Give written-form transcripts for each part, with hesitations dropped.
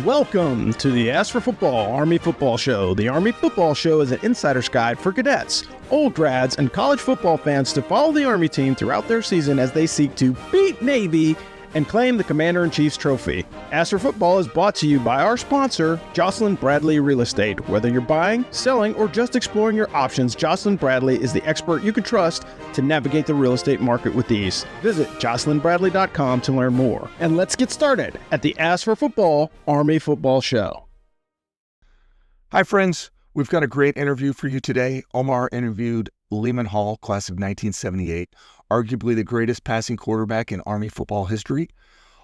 Welcome to the Ask for Football Army Football Show. The Army Football Show is an insider's guide for cadets, old grads, and college football fans to follow the Army team throughout their season as they seek to beat Navy and claim the Commander-in-Chief's trophy. Ask for Football is brought to you by our sponsor, Jocelyn Bradley Real Estate. Whether you're buying, selling, or just exploring your options, Jocelyn Bradley is the expert you can trust to navigate the real estate market with ease. Visit jocelynbradley.com to learn more. And let's get started at the Ask for Football Army Football Show. Hi, friends. We've got a great interview for you today. Omar interviewed Leamon Hall, class of 1978, arguably the greatest passing quarterback in Army football history.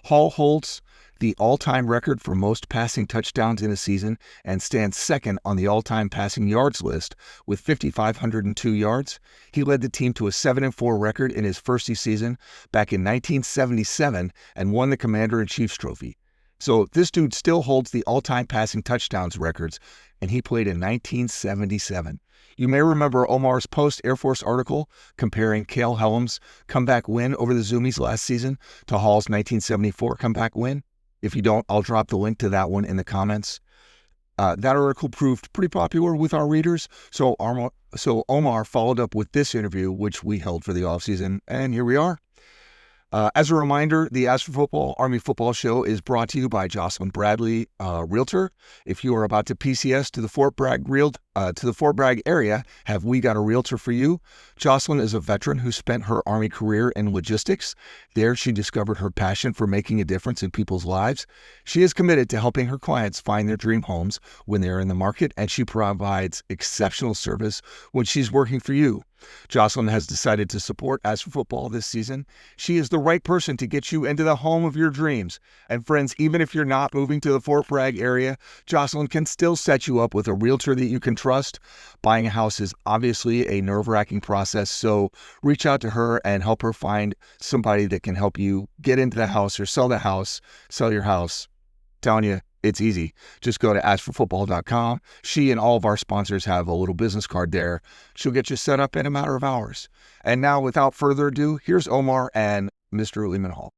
Hall holds the all-time record for most passing touchdowns in a season and stands second on the all-time passing yards list with 5,502 yards. He led the team to a 7-4 record in his first season back in 1977 and won the Commander-in-Chief's trophy. So this dude still holds the all-time passing touchdowns records, and he played in 1977. You may remember Omar's post-Air Force article comparing Cale Hellam's comeback win over the Zoomies last season to Hall's 1974 comeback win. If you don't, I'll drop the link to that one in the comments. That article proved pretty popular with our readers, so Omar followed up with this interview, which we held for the offseason, and here we are. As a reminder, the Ask for Football Army Football Show is brought to you by Jocelyn Bradley, Realtor. If you are about to PCS to the Fort Bragg area, have we got a realtor for you? Jocelyn is a veteran who spent her Army career in logistics. There, she discovered her passion for making a difference in people's lives. She is committed to helping her clients find their dream homes when they're in the market, and she provides exceptional service when she's working for you. Jocelyn has decided to support Ask for Football this season. She is the right person to get you into the home of your dreams. And friends, even if you're not moving to the Fort Bragg area, Jocelyn can still set you up with a realtor that you can trust. Buying a house is obviously a nerve-wracking process, so reach out to her and help her find somebody that can help you get into the house or sell your house. Telling you, it's easy. Just go to askforfootball.com. She and all of our sponsors have a little business card there. She'll get you set up in a matter of hours. And now, without further ado, here's Omar and Mr. Leamon Hall.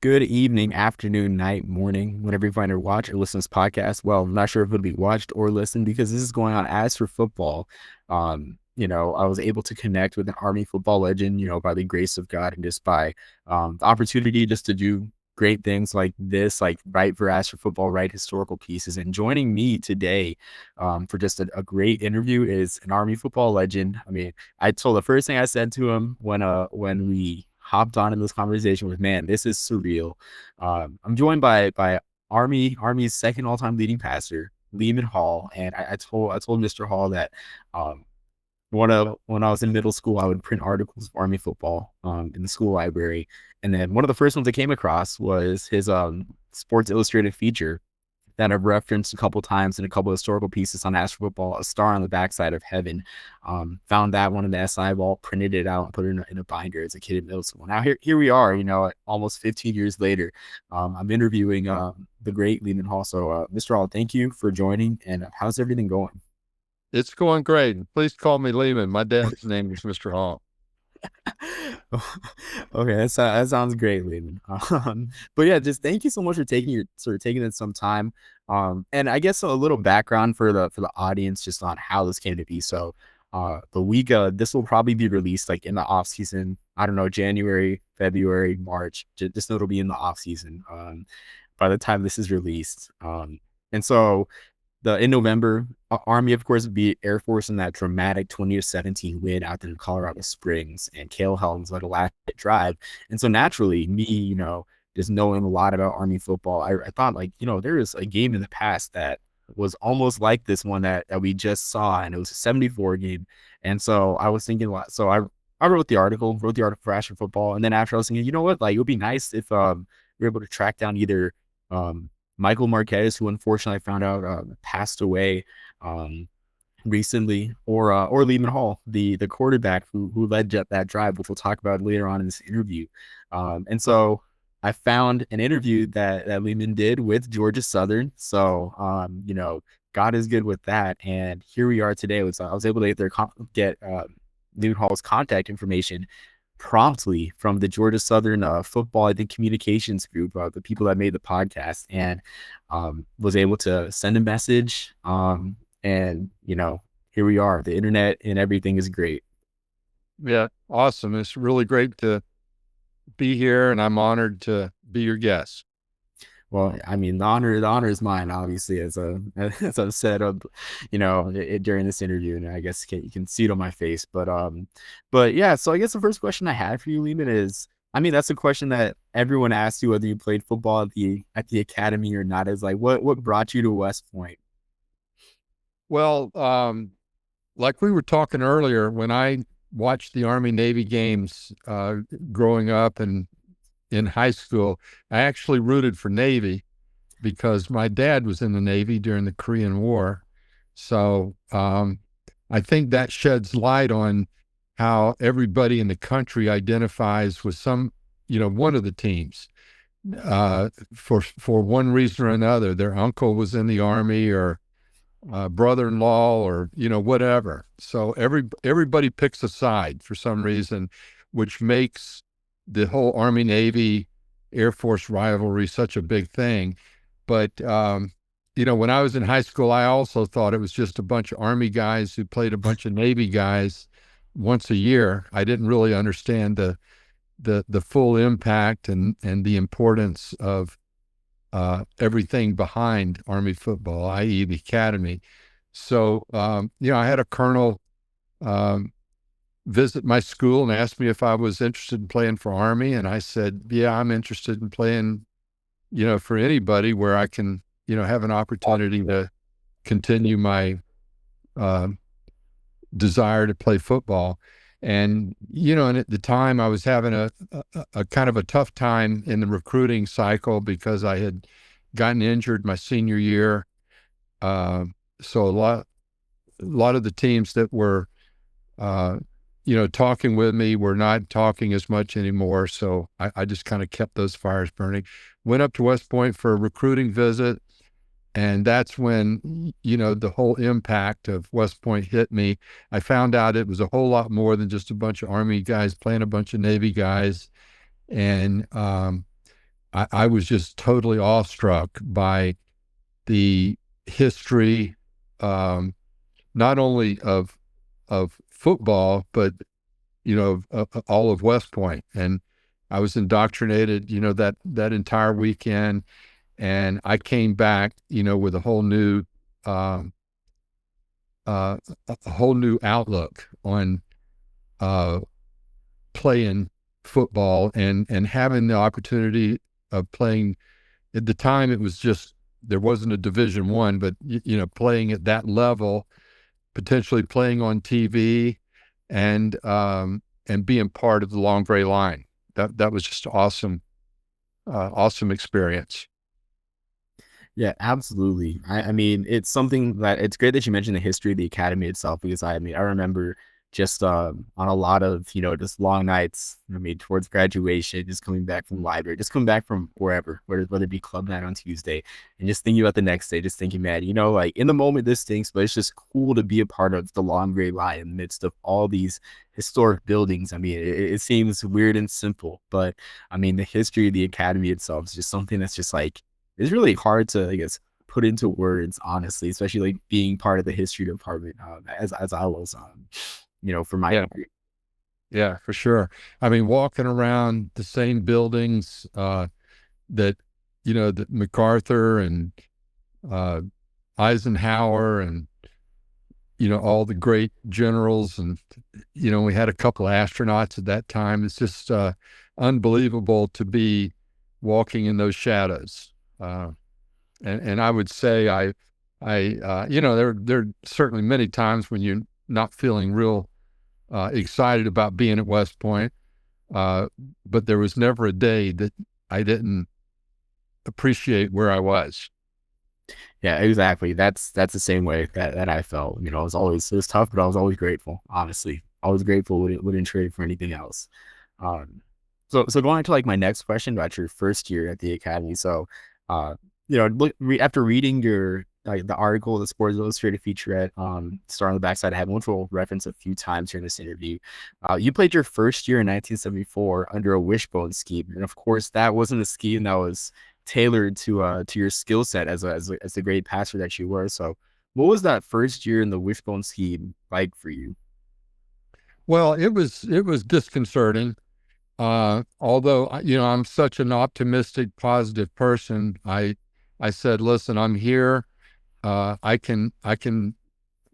Good evening, afternoon, night, morning, whenever you find or watch or listen to this podcast. Well, I'm not sure if it'll be watched or listened because this is going on As for Football. I was able to connect with an Army football legend, by the grace of God and just by the opportunity just to do great things like this, like write for Ask for Football, write historical pieces. And joining me today for just a great interview is an Army football legend. I mean, the first thing I said to him when we hopped on in this conversation was, man, this is surreal. I'm joined by Army's second all-time leading passer, Leamon Hall. And I told Mr. Hall that when I was in middle school, I would print articles of Army football in the school library. And then one of the first ones I came across was his Sports Illustrated feature that I've referenced a couple times in a couple of historical pieces on Ask for Football, A Star on the Backside of Heaven. Found that one in the SI vault, printed it out, and put it in a binder as a kid in middle school. Now here we are, almost 15 years later. I'm interviewing the great Leamon Hall. So Mr. Hall, thank you for joining. And how's everything going? It's going great. Please call me Leamon. My dad's name is Mr. Hall. Okay, that sounds great, Leamon. But yeah, just thank you so much for taking some time. And I guess a little background for the audience just on how this came to be. So the week this will probably be released like in the off season. I don't know, January, February, March. Just know it'll be in the off season by the time this is released. And so in November, Army, of course, beat Air Force in that dramatic 20-17 win out in Colorado Springs, and Cale Helms led a last drive. And so naturally, me, just knowing a lot about Army football, I thought there was a game in the past that was almost like this one that we just saw, and it was a 74 game. And so I was thinking, so I wrote the article for Ask for Football, and then after I was thinking, it would be nice if we were able to track down either Michael Marquez, who unfortunately I found out passed away recently, or Leamon Hall, the quarterback who led that drive, which we'll talk about later on in this interview. And so I found an interview that Leamon did with Georgia Southern. So God is good with that. And here we are today. I was able to get Leamon Hall's contact information promptly from the Georgia Southern football, I think, communications group, the people that made the podcast, and was able to send a message. And, here we are. The internet and everything is great. Yeah, awesome. It's really great to be here, and I'm honored to be your guest. Well, I mean, the honor is mine, obviously, as I've said, during this interview, and I guess you can see it on my face. But yeah. So I guess the first question I had for you, Leamon, is, I mean, that's a question that everyone asks you, whether you played football at the academy or not. Is like, what brought you to West Point? Well, like we were talking earlier, when I watched the Army Navy games growing up and in high school, I actually rooted for Navy because my dad was in the Navy during the Korean War. So I think that sheds light on how everybody in the country identifies with one of the teams for one reason or another. Their uncle was in the Army, or brother-in-law, or whatever. So everybody picks a side for some reason, which makes the whole Army Navy Air Force rivalry such a big thing. But when I was in high school, I also thought it was just a bunch of Army guys who played a bunch of Navy guys once a year. I didn't really understand the full impact and the importance of everything behind Army football, i.e. the academy. So, I had a colonel visit my school and asked me if I was interested in playing for Army. And I said, yeah, I'm interested in playing, for anybody where I can, have an opportunity to continue my desire to play football. And, and at the time I was having a kind of a tough time in the recruiting cycle because I had gotten injured my senior year. So a lot of the teams that were, talking with me were not talking as much anymore. So I just kind of kept those fires burning. Went up to West Point for a recruiting visit. And that's when, the whole impact of West Point hit me. I found out it was a whole lot more than just a bunch of Army guys playing a bunch of Navy guys. And I was just totally awestruck by the history, not only of football, but, all of West Point. And I was indoctrinated, that entire weekend. And I came back, with a whole new outlook on playing football and having the opportunity of playing. At the time, it was just, there wasn't a Division I, but playing at that level, potentially playing on TV, and being part of the Long Gray Line. That was just awesome experience. Yeah, absolutely. I mean, it's something that it's great that you mentioned the history of the academy itself, because I remember just on a lot of, just long nights, towards graduation, just coming back from the library, just coming back from wherever, whether it be club night on Tuesday, and just thinking about the next day, just thinking, man, like in the moment this stinks, but it's just cool to be a part of the Long Gray Line in the midst of all these historic buildings. I mean, it seems weird and simple, but I mean, the history of the academy itself is just something that's just like, it's really hard to, I guess, put into words, honestly, especially like being part of the history department, as I was, for my degree. Yeah, for sure. I mean, walking around the same buildings that that MacArthur and Eisenhower and all the great generals, and we had a couple of astronauts at that time. It's just unbelievable to be walking in those shadows. And I would say there are certainly many times when you're not feeling real excited about being at West Point, but there was never a day that I didn't appreciate where I was. Yeah, exactly. That's the same way that I felt. It was tough, but I was always grateful. Honestly, always grateful. Wouldn't trade for anything else. So going to like my next question about your first year at the academy. So, after reading your like the article, the Sports Illustrated featurette, star on the backside, I had one will reference a few times during this interview. You played your first year in 1974 under a wishbone scheme, and of course, that wasn't a scheme that was tailored to your skill set as a great passer that you were. So, what was that first year in the wishbone scheme like for you? Well, it was disconcerting. Although I'm such an optimistic, positive person, I said, listen, I'm here. I can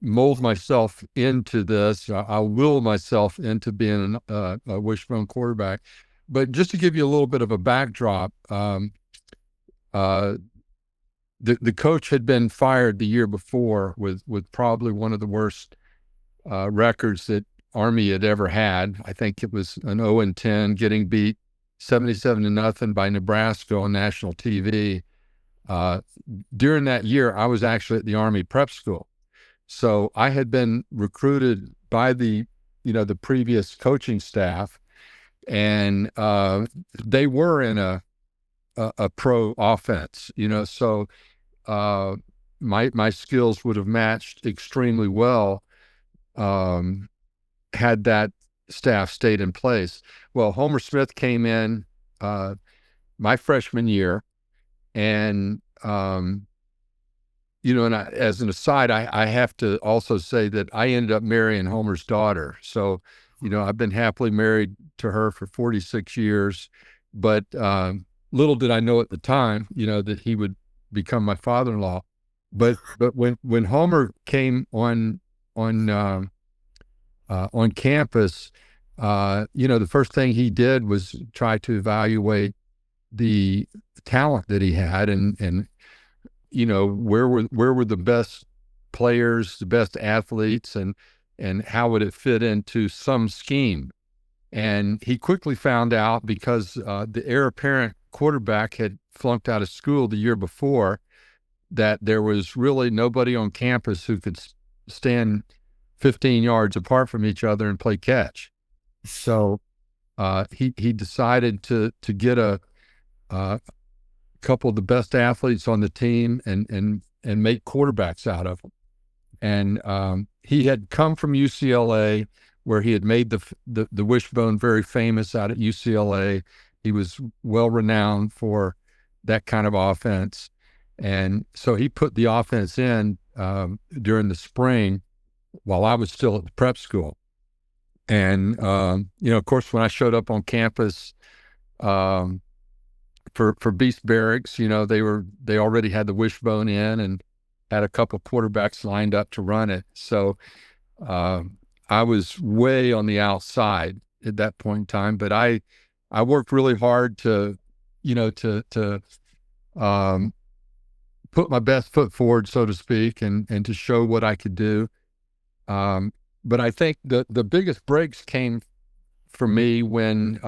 mold myself into this. I'll will myself into being a wishbone quarterback. But just to give you a little bit of a backdrop, the coach had been fired the year before with probably one of the worst records that Army had ever had. I think it was an 0-10, getting beat 77-0 by Nebraska on national TV. During that year, I was actually at the Army prep school. So I had been recruited by the previous coaching staff, and they were in a pro offense, so my skills would have matched extremely well had that staff stayed in place. Well, Homer Smith came in my freshman year, and and as an aside, I have to also say that I ended up marrying Homer's daughter. So, I've been happily married to her for 46 years, but little did I know at the time, that he would become my father-in-law. But when Homer came on campus, the first thing he did was try to evaluate the talent that he had, and where were the best players, the best athletes, and how would it fit into some scheme. And he quickly found out, because the heir apparent quarterback had flunked out of school the year before, that there was really nobody on campus who could stand 15 yards apart from each other and play catch. So he decided to get a couple of the best athletes on the team and make quarterbacks out of them. And he had come from UCLA, where he had made the wishbone very famous out at UCLA. He was well renowned for that kind of offense. And so he put the offense in during the spring while I was still at the prep school. And, of course, when I showed up on campus for Beast Barracks, they already had the wishbone in and had a couple quarterbacks lined up to run it. So I was way on the outside at that point in time, but I worked really hard to put my best foot forward, so to speak, and to show what I could do. But I think the biggest breaks came for me when,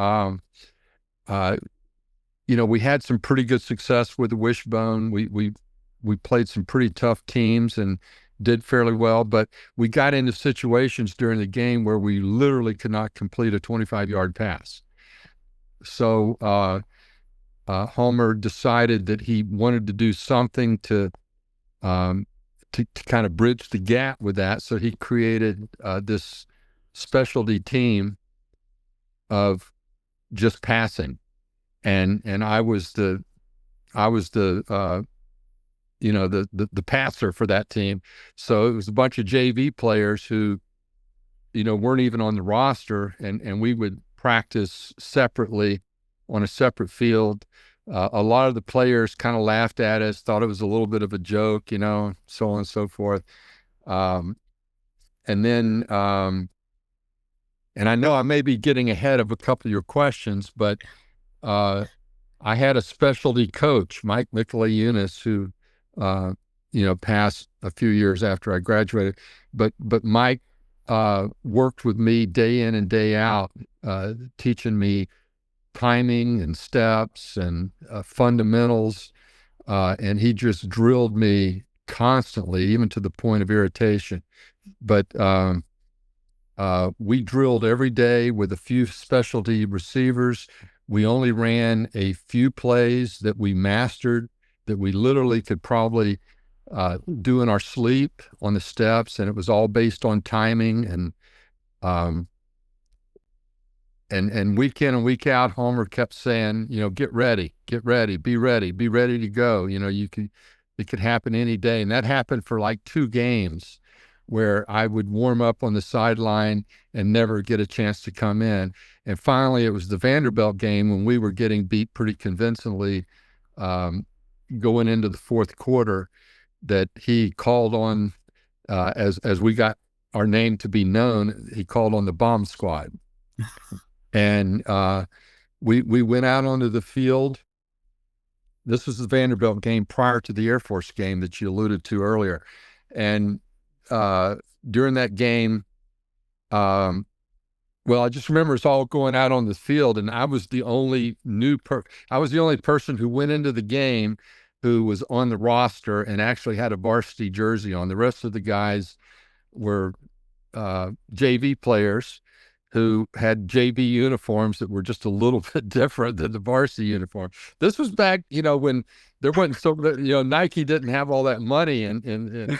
we had some pretty good success with the wishbone. We played some pretty tough teams and did fairly well, but we got into situations during the game where we literally could not complete a 25-yard pass. So Homer decided that he wanted to do something to kind of bridge the gap with that. So he created this specialty team of just passing, and I was the passer for that team. So it was a bunch of JV players who weren't even on the roster, and we would practice separately on a separate field. A lot of the players kind of laughed at us, thought it was a little bit of a joke, so on and so forth. And then, and I know I may be getting ahead of a couple of your questions, but I had a specialty coach, Mike Michele-Eunice, who, passed a few years after I graduated. But Mike worked with me day in and day out, teaching me timing and steps and fundamentals, and he just drilled me constantly, even to the point of irritation. But we drilled every day with a few specialty receivers. We only ran a few plays that we mastered, that we literally could probably doing our sleep on the steps, and it was all based on timing. And week in and week out, Homer kept saying, get ready, be ready to go. It could happen any day. And that happened for like 2 games where I would warm up on the sideline and never get a chance to come in. And finally, it was the Vanderbilt game when we were getting beat pretty convincingly, going into the fourth quarter, that he called on, as we got our name to be known, he called on the bomb squad. And we went out onto the field. This was the Vanderbilt game prior to the Air Force game that you alluded to earlier. And during that game, I just remember us all going out on the field, and I was the only person who went into the game who was on the roster and actually had a varsity jersey on. The rest of the guys were JV players who had JV uniforms that were just a little bit different than the varsity uniform. This was back, when there wasn't Nike didn't have all that money into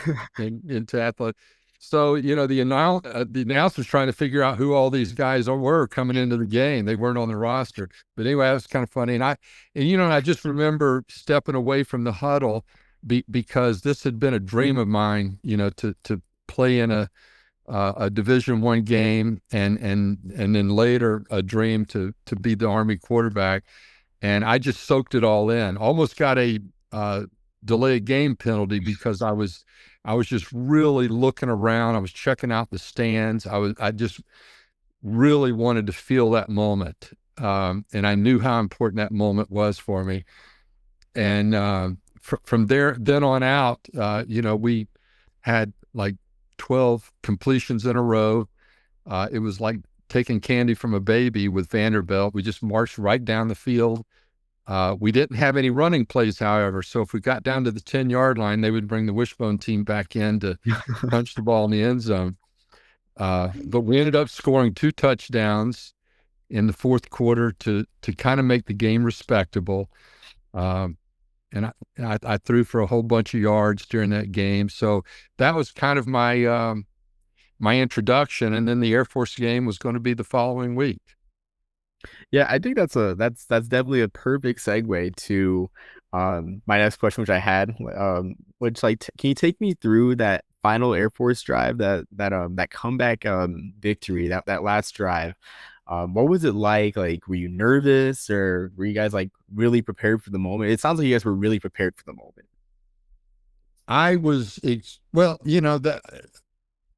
athletics. So, the announcers trying to figure out who all these guys were coming into the game. They weren't on the roster. But anyway, that was kind of funny. And I just remember stepping away from the huddle because this had been a dream of mine, to play in a Division I game, and then later a dream to be the Army quarterback. And I just soaked it all in. Almost got a delayed game penalty because I was just really looking around. I was checking out the stands. I just really wanted to feel that moment. And I knew how important that moment was for me. And from then on out, we had like 12 completions in a row. It was like taking candy from a baby with Vanderbilt. We just marched right down the field. We didn't have any running plays, however. So if we got down to the 10-yard line, they would bring the wishbone team back in to punch the ball in the end zone. But we ended up scoring 2 touchdowns in the fourth quarter to kind of make the game respectable. And I threw for a whole bunch of yards during that game. So that was kind of my my introduction. And then the Air Force game was going to be the following week. Yeah, I think that's definitely a perfect segue to my next question, which I had, which can you take me through that final Air Force drive, that comeback victory, that last drive? What was it like? Like, were you nervous, or were you guys like really prepared for the moment? It sounds like you guys were really prepared for the moment. I was, that,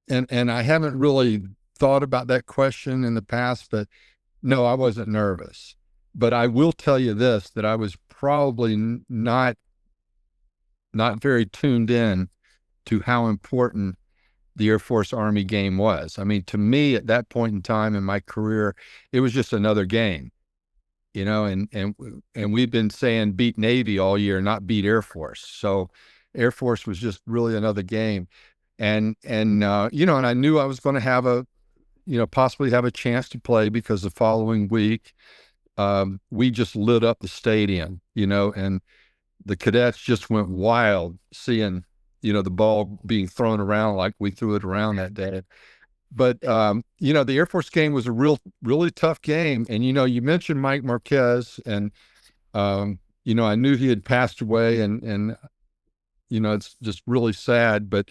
and I haven't really thought about that question in the past, but no, I wasn't nervous. But I will tell you this, that I was probably not very tuned in to how important the Air Force Army game was. I mean, to me at that point in time in my career, it was just another game, and we've been saying beat Navy all year, not beat Air Force. So Air Force was just really another game. And I knew I was going to have possibly have a chance to play, because the following week, we just lit up the stadium, and the cadets just went wild seeing, the ball being thrown around like we threw it around that day. But, the Air Force game was a really tough game. And, you mentioned Mike Marquez, and, I knew he had passed away, and it's just really sad. But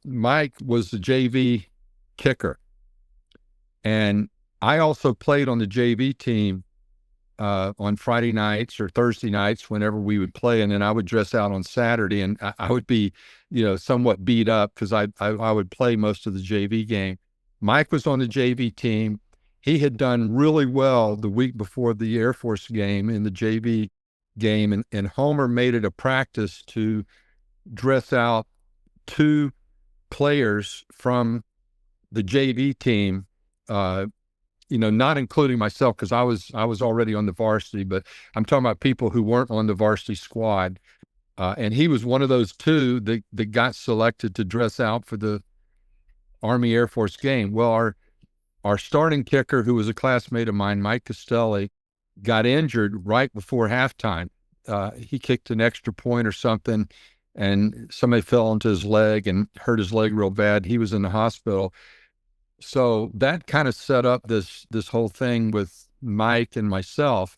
Mike was the JV kicker. And I also played on the JV team on Friday nights or Thursday nights whenever we would play. And then I would dress out on Saturday, and I would be, somewhat beat up because I would play most of the JV game. Mike was on the JV team. He had done really well the week before the Air Force game in the JV game. And Homer made it a practice to dress out 2 players from the JV team, not including myself, because I was already on the varsity, but I'm talking about people who weren't on the varsity squad. And he was one of those 2 that got selected to dress out for the Army Air Force game. Well, our starting kicker, who was a classmate of mine, Mike Costelli, got injured right before halftime. He kicked an extra point or something, and somebody fell onto his leg and hurt his leg real bad. He was in the hospital. So that kind of set up this whole thing with Mike and myself.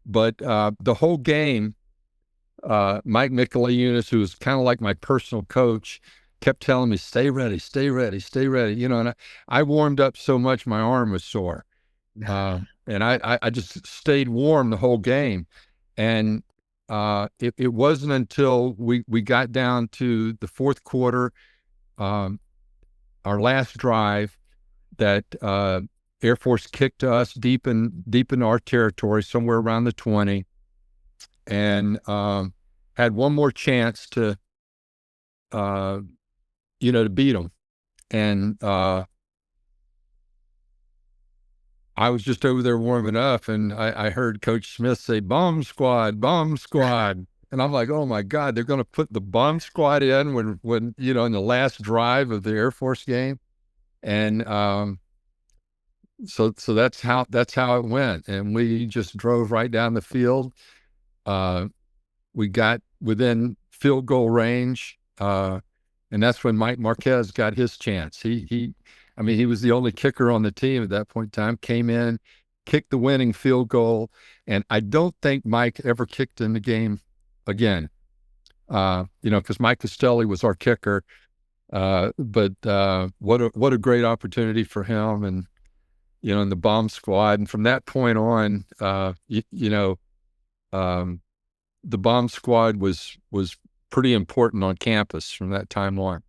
But the whole game, Mike Micheliunas, who was kind of like my personal coach, kept telling me, stay ready, stay ready, stay ready. You know, and I warmed up so much my arm was sore. And I just stayed warm the whole game. And it wasn't until we got down to the fourth quarter, our last drive, that Air Force kicked us deep in our territory, somewhere around the 20, and had one more chance to to beat them. And I was just over there warming up, and I heard Coach Smith say, bomb squad, bomb squad. And I'm like, oh my God, they're going to put the bomb squad in when in the last drive of the Air Force game. And so that's how it went. And we just drove right down the field. We got within field goal range. And that's when Mike Marquez got his chance. He was the only kicker on the team at that point in time, came in, kicked the winning field goal. And I don't think Mike ever kicked in the game again, because Mike Costelli was our kicker. But what a great opportunity for him, and, in the bomb squad. And from that point on, the bomb squad was pretty important on campus from that time on.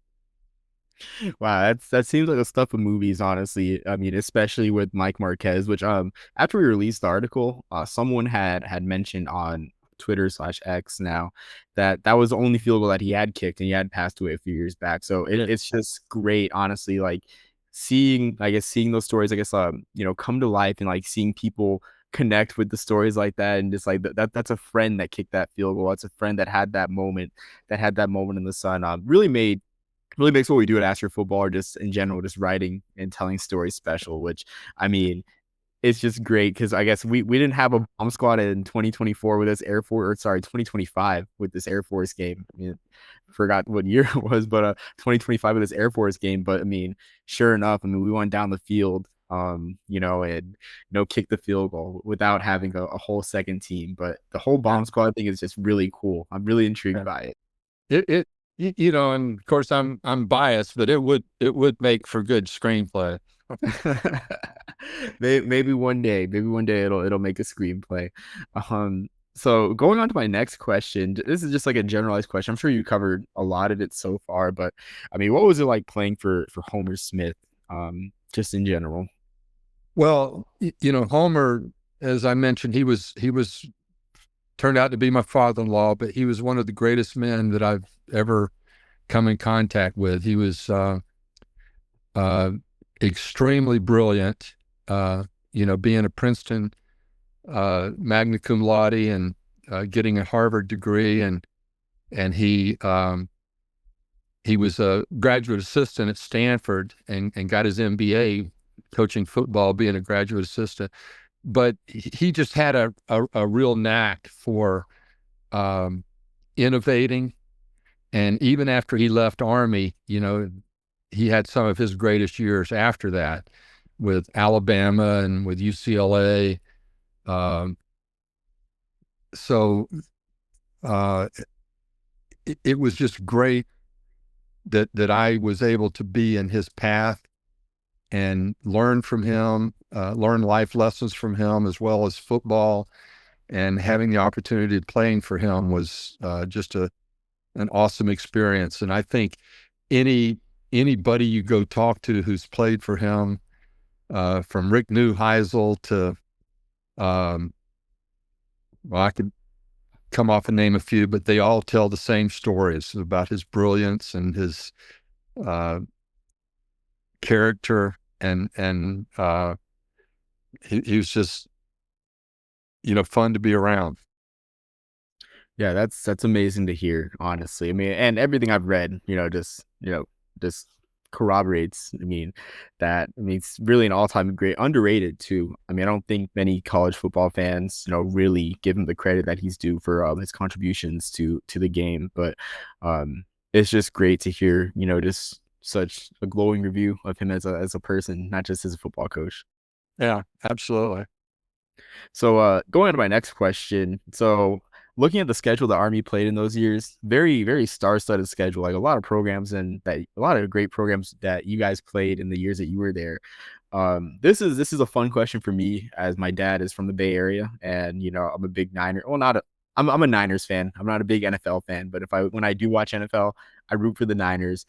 Wow, that seems like the stuff of movies, honestly. I mean, especially with Mike Marquez, which after we released the article, someone had mentioned on Twitter/X now that was the only field goal that he had kicked, and he had passed away a few years back. So it's just great, honestly, like seeing those stories, come to life, and like seeing people connect with the stories like that, and just like that's a friend that kicked that field goal. That's a friend that had that moment in the sun. Really makes what we do at Ask Your Football, or just in general, just writing and telling stories special, which, I mean, it's just great because I guess we didn't have a bomb squad in 2024 with this 2025 with this Air Force game. I mean, forgot what year it was, but 2025 with this Air Force game. But I mean, sure enough, we went down the field, and kicked the field goal without having a whole second team. But the whole bomb squad thing is just really cool. I'm really intrigued by it. And of course I'm biased, but it would make for good screenplay. Maybe one day it'll make a screenplay. So going on to my next question, this is just like a generalized question. I'm sure you covered a lot of it so far, but I mean, what was it like playing for Homer Smith, just in general? Well, Homer, as I mentioned, he was turned out to be my father-in-law, but he was one of the greatest men that I've ever come in contact with. He was extremely brilliant, being a Princeton magna cum laude, and getting a Harvard degree, and he was a graduate assistant at Stanford, and got his MBA coaching football, being a graduate assistant. But he just had a real knack for innovating. And even after he left Army, he had some of his greatest years after that with Alabama and with UCLA. So it was just great that I was able to be in his path and learn from him, learn life lessons from him, as well as football. And having the opportunity of playing for him was just an awesome experience. And I think anybody you go talk to who's played for him, from Rick Neuheisel to, I could come off and name a few, but they all tell the same stories about his brilliance and his character, and he was just fun to be around. Yeah, that's amazing to hear, honestly. I mean, and everything I've read, just corroborates, it's really an all-time great, underrated too. I don't think many college football fans, really give him the credit that he's due for his contributions to the game. But it's just great to hear, just such a glowing review of him as a person, not just as a football coach. Yeah, absolutely. So going on to my next question. So looking at the schedule the Army played in those years, very, very star-studded schedule, like a lot of great programs that you guys played in the years that you were there. This is a fun question for me, as my dad is from the Bay Area, and I'm a big Niner. Well, I'm a Niners fan. I'm not a big NFL fan, but when I do watch NFL, I root for the Niners.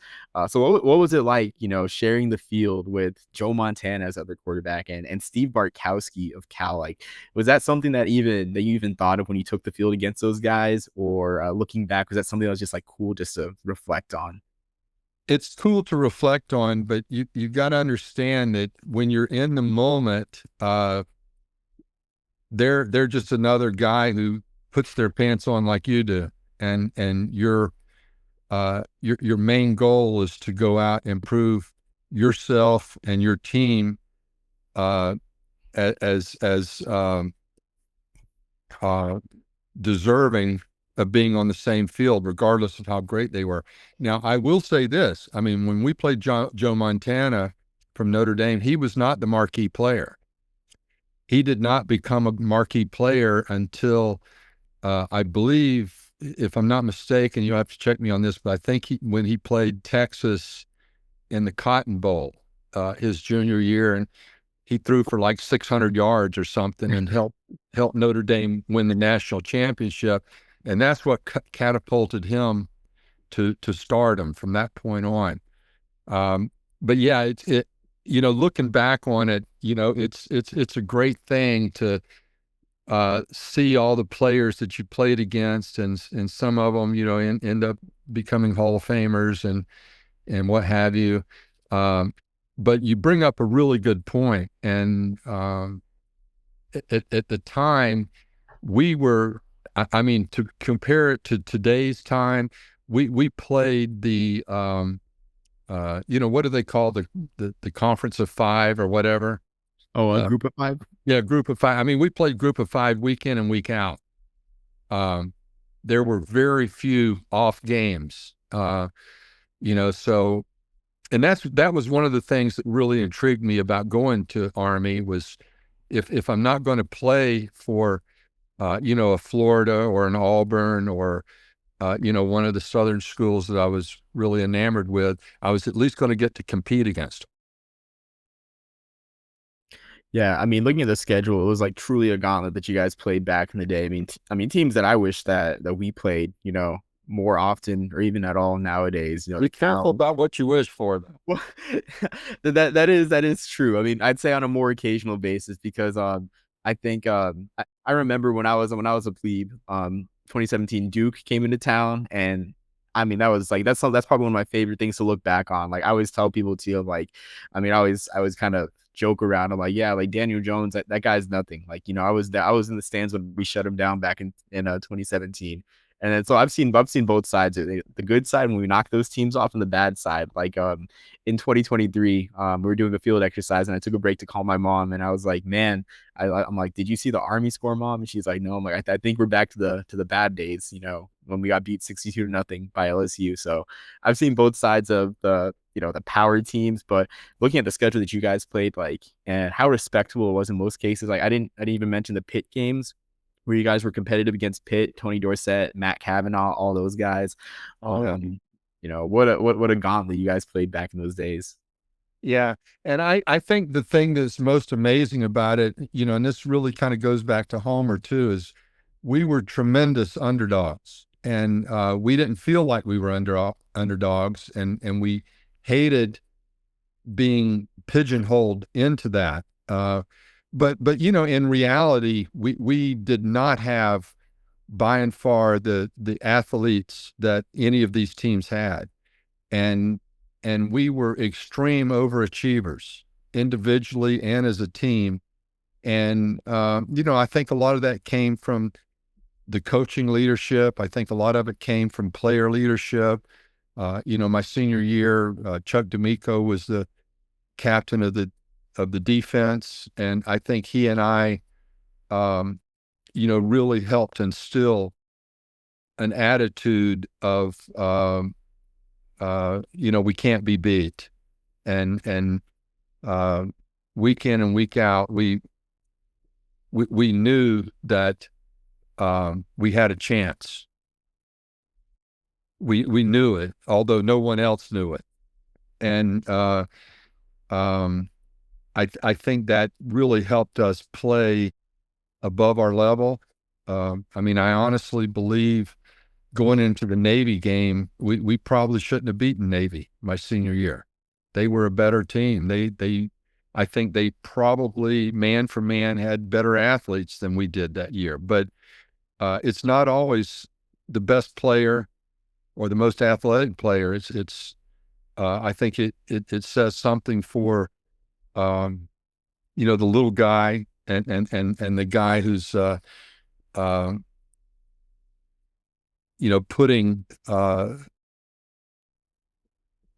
So what was it like, sharing the field with Joe Montana as other quarterback and Steve Bartkowski of Cal? Like, was that something that you even thought of when you took the field against those guys, or looking back, was that something that was just like cool just to reflect on? It's cool to reflect on, but you got to understand that when you're in the moment, they're just another guy who puts their pants on like you do, and your main goal is to go out and prove yourself and your team as deserving of being on the same field, regardless of how great they were. Now, I will say this: when we played Joe Montana from Notre Dame, he was not the marquee player. He did not become a marquee player until I believe, if I'm not mistaken, you'll have to check me on this, but I think when he played Texas in the Cotton Bowl his junior year, and he threw for like 600 yards or something and helped Notre Dame win the national championship. And that's what catapulted him to stardom from that point on. But yeah, looking back on it, it's a great thing to see all the players that you played against, and some of them, end up becoming Hall of Famers and what have you. But you bring up a really good point. And at the time, we were, to compare it to today's time, we played the, what do they call the Conference of Five or whatever? Oh, a group of five? Yeah, group of five. We played group of five week in and week out. There were very few off games, so, and that was one of the things that really intrigued me about going to Army was if I'm not going to play for, a Florida or an Auburn or, one of the Southern schools that I was really enamored with, I was at least going to get to compete against them. Yeah, looking at the schedule, it was like truly a gauntlet that you guys played back in the day. Teams that I wish that we played, more often or even at all nowadays. Be careful about what you wish for, though. Well, that is true. I'd say on a more occasional basis, because I think I remember when I was a plebe, 2017 Duke came into town, and that was like that's probably one of my favorite things to look back on. Like, I always tell people too, like, I always kind of joke around. I'm like, yeah, like Daniel Jones, that guy's nothing. Like, I was in the stands when we shut him down back in 2017. And then so I've seen both sides, the good side when we knock those teams off, and the bad side. Like in 2023, we were doing a field exercise, and I took a break to call my mom, and I was like, man, I'm like, did you see the Army score, Mom? And she's like, no. I'm like, I think we're back to the bad days, when we got beat 62-0 by LSU. So I've seen both sides of the power teams, but looking at the schedule that you guys played, like, and how respectable it was in most cases. Like, I didn't even mention the Pitt games where you guys were competitive against Pitt, Tony Dorsett, Matt Cavanaugh, all those guys. What a gauntlet you guys played back in those days. Yeah. And I think the thing that's most amazing about it, and this really kind of goes back to Homer too, is we were tremendous underdogs, and we didn't feel like we were underdogs, and we hated being pigeonholed into that. But in reality, we did not have by and far the athletes that any of these teams had, and we were extreme overachievers individually and as a team. And I think a lot of that came from the coaching leadership. I think a lot of it came from player leadership. My senior year, Chuck D'Amico was the captain of the defense, and I think he and I, really helped instill an attitude of, we can't be beat, and week in and week out, we knew that we had a chance. We knew it, although no one else knew it, and I think that really helped us play above our level. I honestly believe going into the Navy game, we probably shouldn't have beaten Navy my senior year. They were a better team. I think they probably man for man had better athletes than we did that year. But it's not always the best player or the most athletic player. I think it says something for the little guy and the guy who's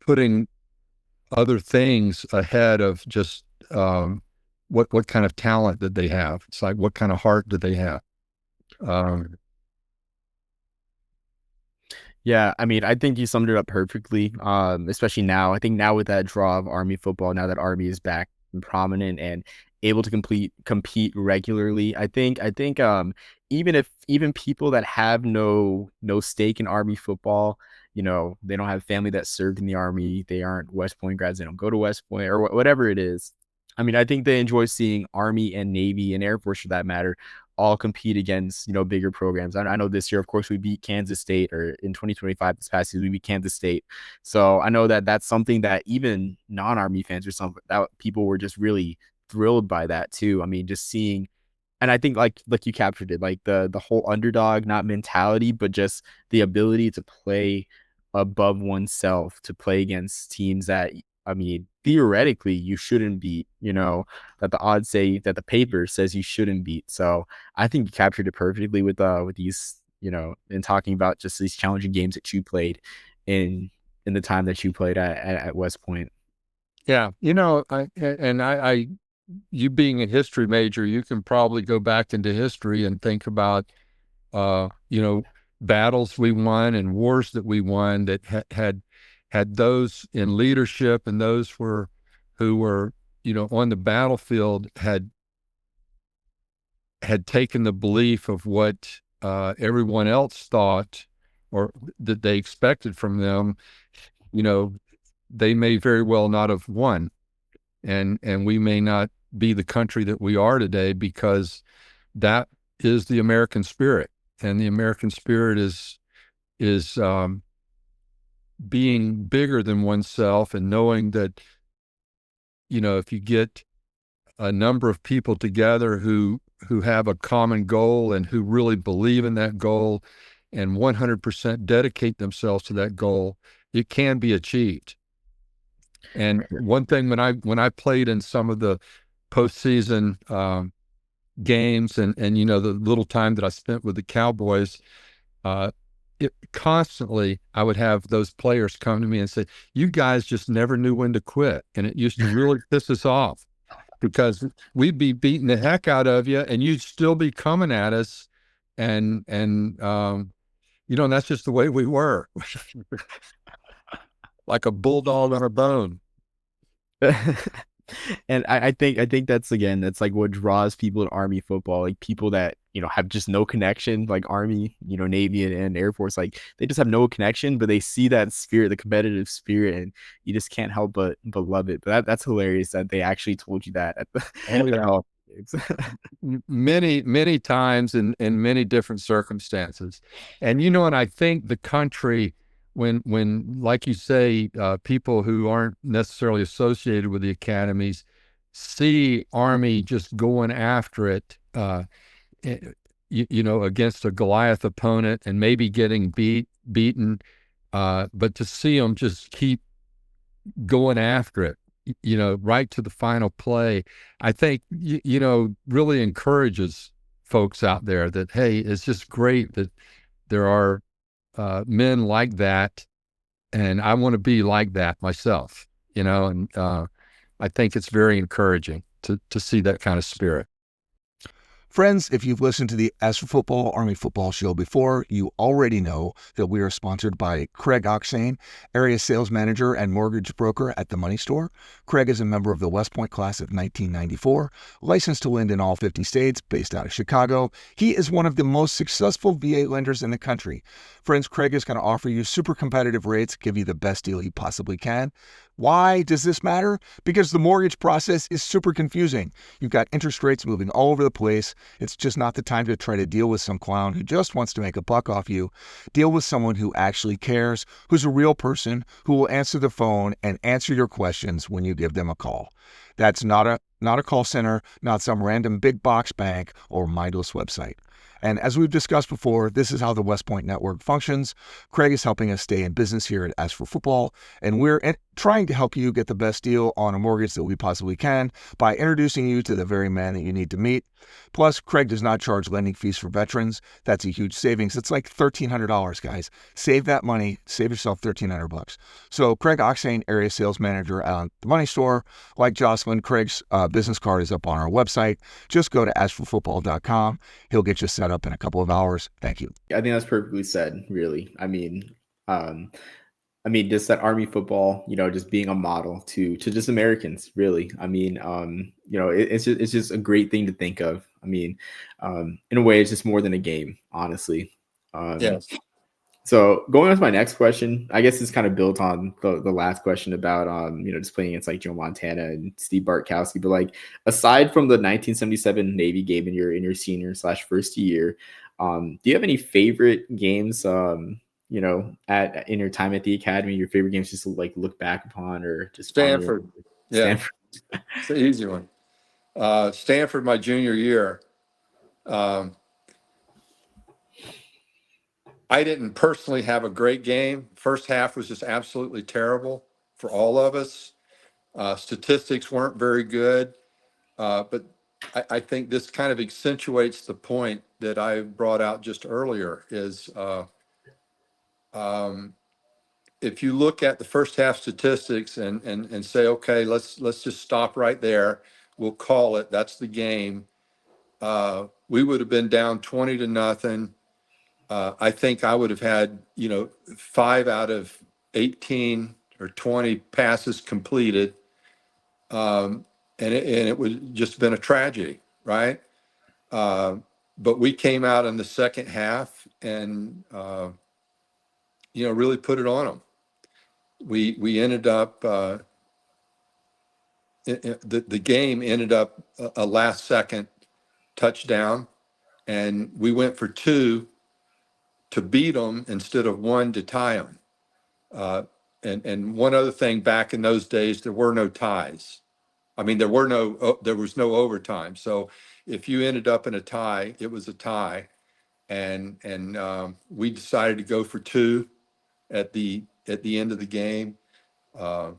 putting other things ahead of just what kind of talent did they have. It's like, what kind of heart did they have? Yeah, I think you summed it up perfectly. Especially now. I think now with that draw of Army football, now that Army is back and prominent and able to compete regularly, I think even people that have no stake in Army football, they don't have family that served in the Army, they aren't West Point grads, they don't go to West Point or whatever it is. I think they enjoy seeing Army and Navy and Air Force, for that matter, all compete against, bigger programs. I know this year, of course, we beat Kansas State, or in 2025, this past season, we beat Kansas State. So I know that that's something that even non-Army fans or something, that people were just really thrilled by that too. Just seeing, and I think like you captured it, like the whole underdog, not mentality, but just the ability to play above oneself, to play against teams that, theoretically you shouldn't beat, that the odds say, that the paper says you shouldn't beat. So I think you captured it perfectly with these, in talking about just these challenging games that you played in the time that you played at West Point. Yeah. I you being a history major, you can probably go back into history and think about, battles we won and wars that we won that had those in leadership, and those who were, on the battlefield had taken the belief of what everyone else thought or that they expected from them. They may very well not have won, and we may not be the country that we are today, because that is the American spirit, and the American spirit is being bigger than oneself, and knowing that, if you get a number of people together who have a common goal and who really believe in that goal and 100% dedicate themselves to that goal, it can be achieved. And one thing, when I played in some of the postseason games and the little time that I spent with the Cowboys, constantly I would have those players come to me and say, "You guys just never knew when to quit," and it used to really piss us off, because we'd be beating the heck out of you and you'd still be coming at us, and that's just the way we were, like a bulldog on a bone. And I think that's like what draws people to Army football, like people that have just no connection, like Army, Navy and Air Force, like they just have no connection, but they see that spirit, the competitive spirit, and you just can't help but love it. But that's hilarious that they actually told you that at the many times in many different circumstances. And and I think the country, when like you say, people who aren't necessarily associated with the academies see Army just going after it, against a Goliath opponent and maybe getting beaten, but to see them just keep going after it, right to the final play, I think, really encourages folks out there that, hey, it's just great that there are men like that And I want to be like that myself, and I think it's very encouraging to see that kind of spirit. Friends, if you've listened to the As for Football, Army Football Show before, you already know that we are sponsored by Craig Oxane, area sales manager and mortgage broker at The Money Store. Craig is a member of the West Point class of 1994, licensed to lend in all 50 states, based out of Chicago. He is one of the most successful VA lenders in the country. Friends, Craig is going to offer you super competitive rates, give you the best deal he possibly can. Why does this matter? Because the mortgage process is super confusing. You've got interest rates moving all over the place. It's just not the time to try to deal with some clown who just wants to make a buck off you. Deal with someone who actually cares, who's a real person, who will answer the phone and answer your questions when you give them a call. That's not a call center, not some random big box bank or mindless website. And as we've discussed before, this is how the West Point Network functions. Craig is helping us stay in business here at As for Football, and we're trying to help you get the best deal on a mortgage that we possibly can by introducing you to the very man that you need to meet. Plus, Craig does not charge lending fees for veterans. That's a huge savings. It's like $1,300, guys. Save that money. Save yourself $1,300. So Craig Oxane, area sales manager at The Money Store. Like Jocelyn, Craig's business card is up on our website. Just go to asforfootball.com. He'll get you set up in a couple of hours. Thank you. I think that's perfectly said, really. Just that Army football, just being a model to just Americans, really. It's just a great thing to think of. In a way, it's just more than a game, honestly. Yes. So going on to my next question, I guess it's kind of built on the last question about, just playing against like Joe Montana and Steve Bartkowski. But like, aside from the 1977 Navy game in your senior / first year, do you have any favorite games, in your time at the academy, your favorite games just to like look back upon, or just Stanford. Stanford. Yeah. It's an easy one. Stanford, my junior year. I didn't personally have a great game. First half was just absolutely terrible for all of us. Statistics weren't very good, but I think this kind of accentuates the point that I brought out just earlier is if you look at the first half statistics and say, okay, let's just stop right there. We'll call it. That's the game. We would have been down 20-0. I think I would have had, 5 out of 18 or 20 passes completed. And it would just been a tragedy, right? But we came out in the second half and, really put it on them. We ended up, the game ended up a last second touchdown, and we went for 2 to beat them instead of 1 to tie them. And one other thing, back in those days, there were no ties. There was no overtime. So if you ended up in a tie, it was a tie. And we decided to go for 2 at the end of the game. Little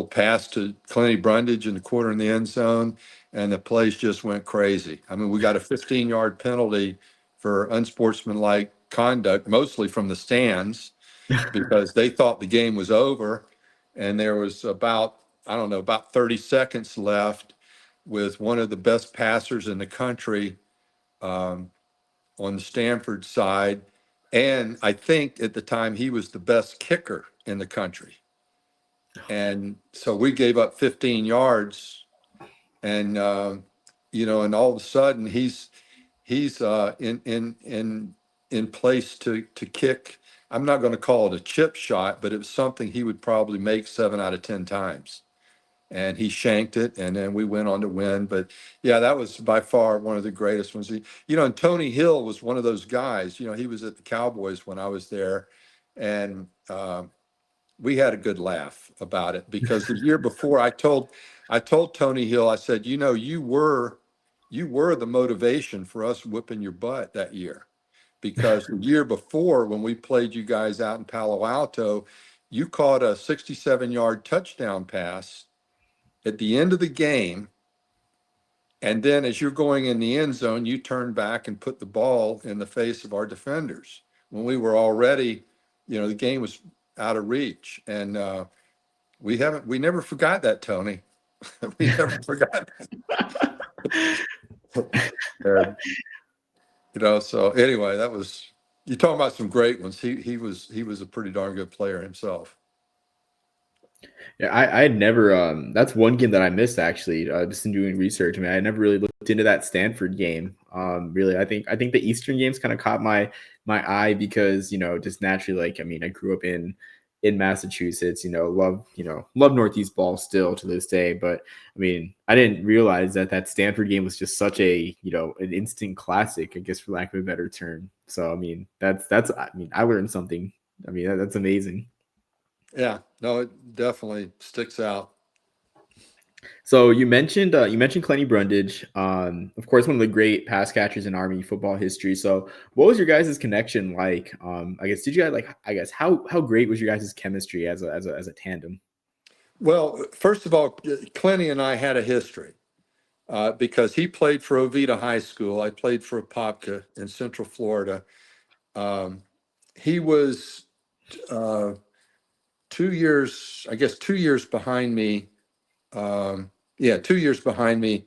pass to Clenny Brundage in the corner in the end zone, and the place just went crazy. We got a 15-yard penalty for unsportsmanlike conduct, mostly from the stands, because they thought the game was over, and there was about 30 seconds left with one of the best passers in the country on the Stanford side. And I think at the time he was the best kicker in the country. And so we gave up 15 yards, and and all of a sudden he's in place to kick. I'm not going to call it a chip shot, but it was something he would probably make 7 out of 10 times. And he shanked it, and then we went on to win. But yeah, that was by far one of the greatest ones. And Tony Hill was one of those guys. He was at the Cowboys when I was there, and we had a good laugh about it, because the year before I told Tony Hill, I said, you were the motivation for us whipping your butt that year, because the year before, when we played you guys out in Palo Alto, you caught a 67-yard touchdown pass at the end of the game. And then as you're going in the end zone, you turned back and put the ball in the face of our defenders when we were already the game was out of reach. And we never forgot that, Tony. We never forgot. And, so anyway, you talking about some great ones. He was a pretty darn good player himself. Yeah, I had never that's one game that I missed actually, just in doing research. I mean, I never really looked into that Stanford game. Really, I think the Eastern games kind of caught my eye because, just naturally, like, I mean, I grew up in Massachusetts, love Northeast ball still to this day. But I mean, I didn't realize that Stanford game was just such a, an instant classic, I guess, for lack of a better term. So I mean, I mean, I learned something. I mean, that's amazing. Yeah, no, it definitely sticks out. So you mentioned Clenny Brundage, of course, one of the great pass catchers in Army football history. So, what was your guys' connection like? I guess did you guys like? I guess how great was your guys' chemistry as a tandem? Well, first of all, Clenny and I had a history because he played for Oviedo High School. I played for Apopka in Central Florida. Um, he was 2 years, I guess, 2 years behind me. Yeah, 2 years behind me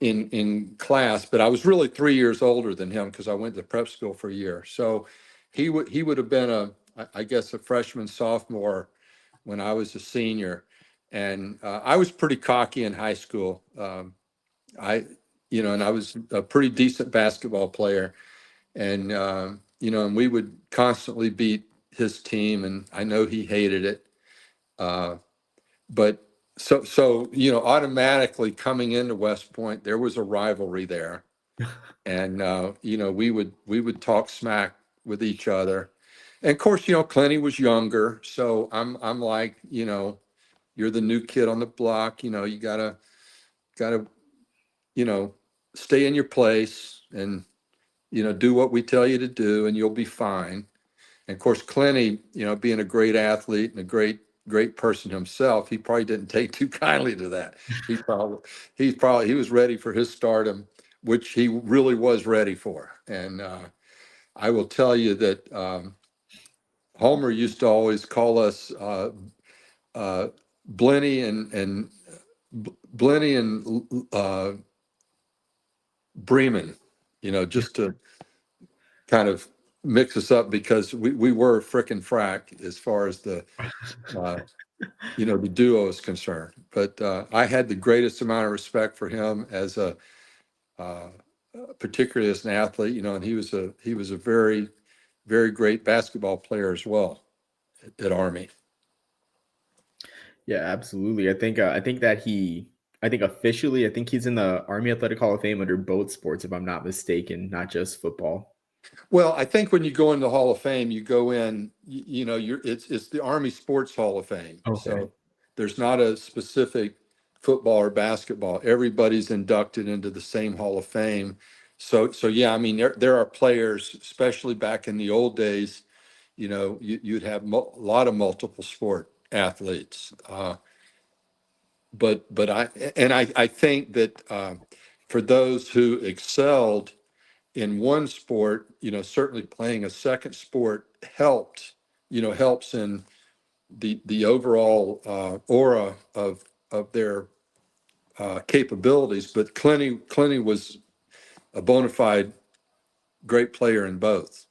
in class, but I was really 3 years older than him because I went to prep school for a year. So he would have been I guess a freshman, sophomore when I was a senior, and I was pretty cocky in high school. I and I was a pretty decent basketball player, and and we would constantly beat his team, and I know he hated it. Uh, but so automatically coming into West Point, there was a rivalry there, and we would talk smack with each other, and of course Clenny was younger, so I'm like, you're the new kid on the block, you gotta you know stay in your place and do what we tell you to do, and you'll be fine. And of course, Clenny, being a great athlete and a great person himself, he probably didn't take too kindly to that. He was ready for his stardom, which he really was ready for. And I will tell you that Homer used to always call us uh, Blenny and Blenny and Bremen, just to kind of mix us up because we were frickin' frack as far as uh, the duo is concerned. But I had the greatest amount of respect for him as uh, particularly as an athlete, and he was a very, very great basketball player as well at Army. Yeah, absolutely. I think officially, I think he's in the Army Athletic Hall of Fame under both sports, if I'm not mistaken, not just football. Well, I think when you go in the Hall of Fame, you go in, it's the Army Sports Hall of Fame. Okay. So there's not a specific football or basketball. Everybody's inducted into the same Hall of Fame. So yeah, I mean, there are players, especially back in the old days, you'd have a lot of multiple sport athletes. But I think that for those who excelled in one sport, certainly playing a second sport helps in the overall aura of their capabilities. But Clenny was a bona fide great player in both.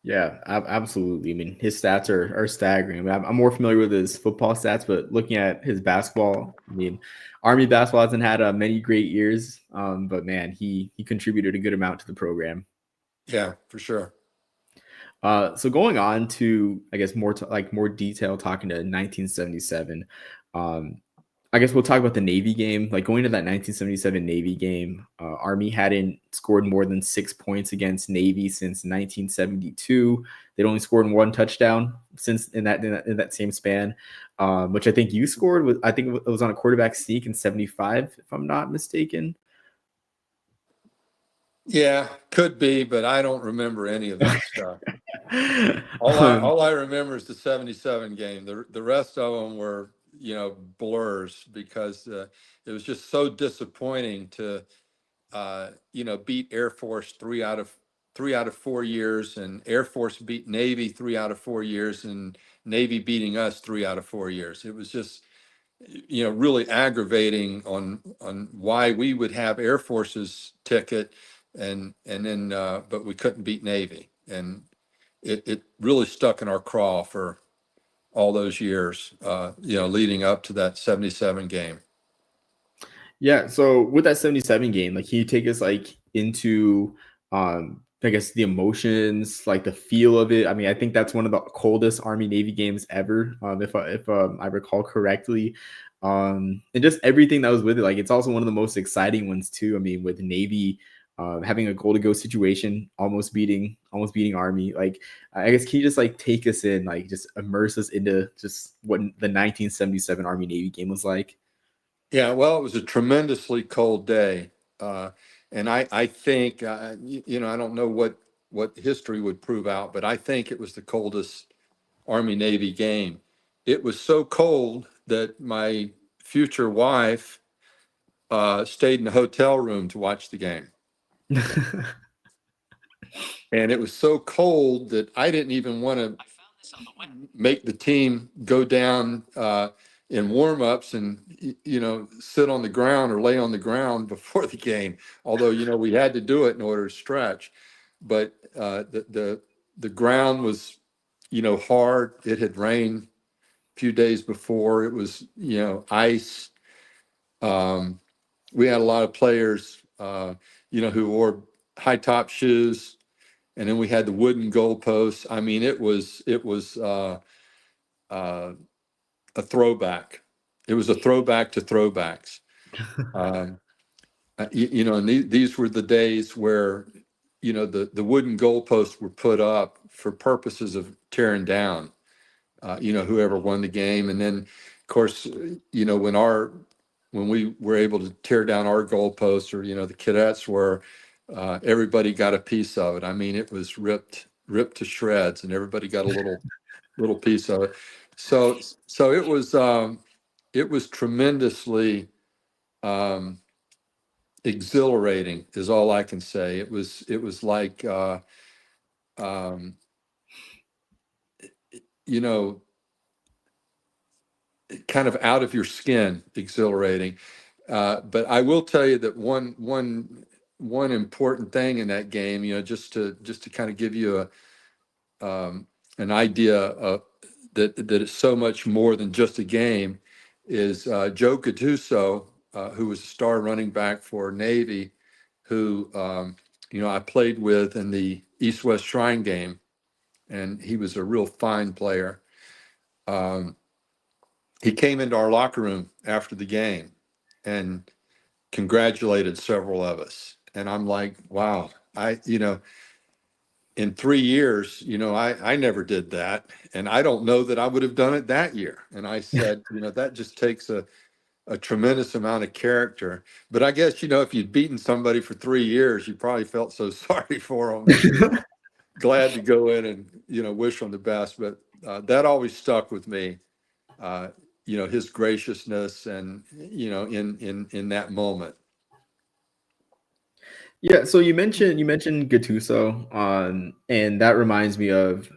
Yeah, absolutely. I mean, his stats are staggering. I mean, I'm more familiar with his football stats, but looking at his basketball, I mean, Army basketball hasn't had many great years, but man, he contributed a good amount to the program. Yeah, for sure. So going on to, I guess, more detail, talking to 1977. Um, I guess we'll talk about the Navy game. Like going to that 1977 Navy game, Army hadn't scored more than 6 points against Navy since 1972. They'd only scored one touchdown since in that same span, which I think you scored with. I think it was on a quarterback sneak in '75, if I'm not mistaken. Yeah, could be, but I don't remember any of that stuff. All I um, all I remember is the '77 game. The rest of them were, blurs because it was just so disappointing to beat Air Force 3 out of 3 out of 4 years, and Air Force beat Navy 3 out of 4 years, and Navy beating us 3 out of 4 years. It was just, really aggravating on why we would have Air Force's ticket, and then but we couldn't beat Navy, and it really stuck in our craw for all those years, leading up to that 77 game. Yeah, so with that 77 game, like, can you take us like into I guess the emotions, like the feel of it? I mean, I think that's one of the coldest Army Navy games ever, if I recall correctly. And just everything that was with it. Like, it's also one of the most exciting ones too. I mean, with Navy having a goal to go situation, almost beating Army. Like, I guess, can you just like take us in, like just immerse us into just what the 1977 Army Navy game was like? Yeah, well, it was a tremendously cold day, and I think I don't know what history would prove out, but I think it was the coldest Army Navy game. It was so cold that my future wife stayed in the hotel room to watch the game, and it was so cold that I didn't even want to make the team go down in warmups and sit on the ground or lay on the ground before the game. Although we had to do it in order to stretch, but the ground was hard. It had rained a few days before. It was ice. We had a lot of players who wore high top shoes, and then we had the wooden goalposts. I mean, it was a throwback. It was a throwback to throwbacks. Um, and these were the days where, the wooden goalposts were put up for purposes of tearing down, whoever won the game. And then, of course, when we were able to tear down our goalposts, or, the cadets were, everybody got a piece of it. I mean, it was ripped to shreds, and everybody got a little piece of it. So it was tremendously exhilarating, is all I can say. It was like you know kind of out of your skin, exhilarating. But I will tell you that one important thing in that game, just to kind of give you an idea of that it's so much more than just a game, is Joe Gattuso, who was a star running back for Navy, who I played with in the East-West Shrine game, and he was a real fine player. He came into our locker room after the game and congratulated several of us. And I'm like, wow, in 3 years, I never did that. And I don't know that I would have done it that year. And I said, that just takes a tremendous amount of character. But I guess, if you'd beaten somebody for 3 years, you probably felt so sorry for them that you're glad to go in and, wish them the best. But that always stuck with me. His graciousness and, in that moment. Yeah, so you mentioned Gattuso, and that reminds me of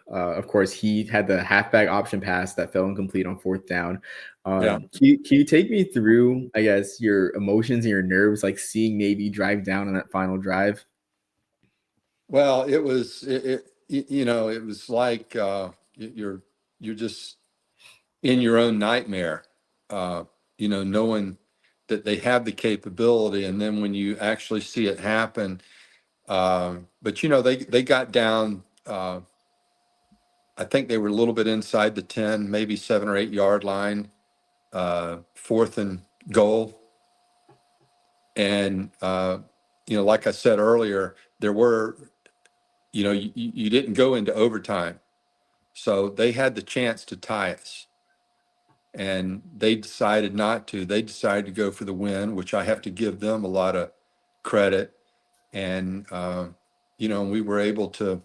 course, he had the halfback option pass that fell incomplete on fourth down. Yeah. Can you take me through, I guess, your emotions and your nerves, like seeing Navy drive down on that final drive? Well, it was, it was like you're just in your own nightmare, knowing that they have the capability. And then when you actually see it happen, but they got down. I think they were a little bit inside the 10, maybe 7 or 8 yard line, fourth and goal. And like I said earlier, there were, you didn't go into overtime, so they had the chance to tie us, and they decided not to. They decided to go for the win, which I have to give them a lot of credit. And we were able to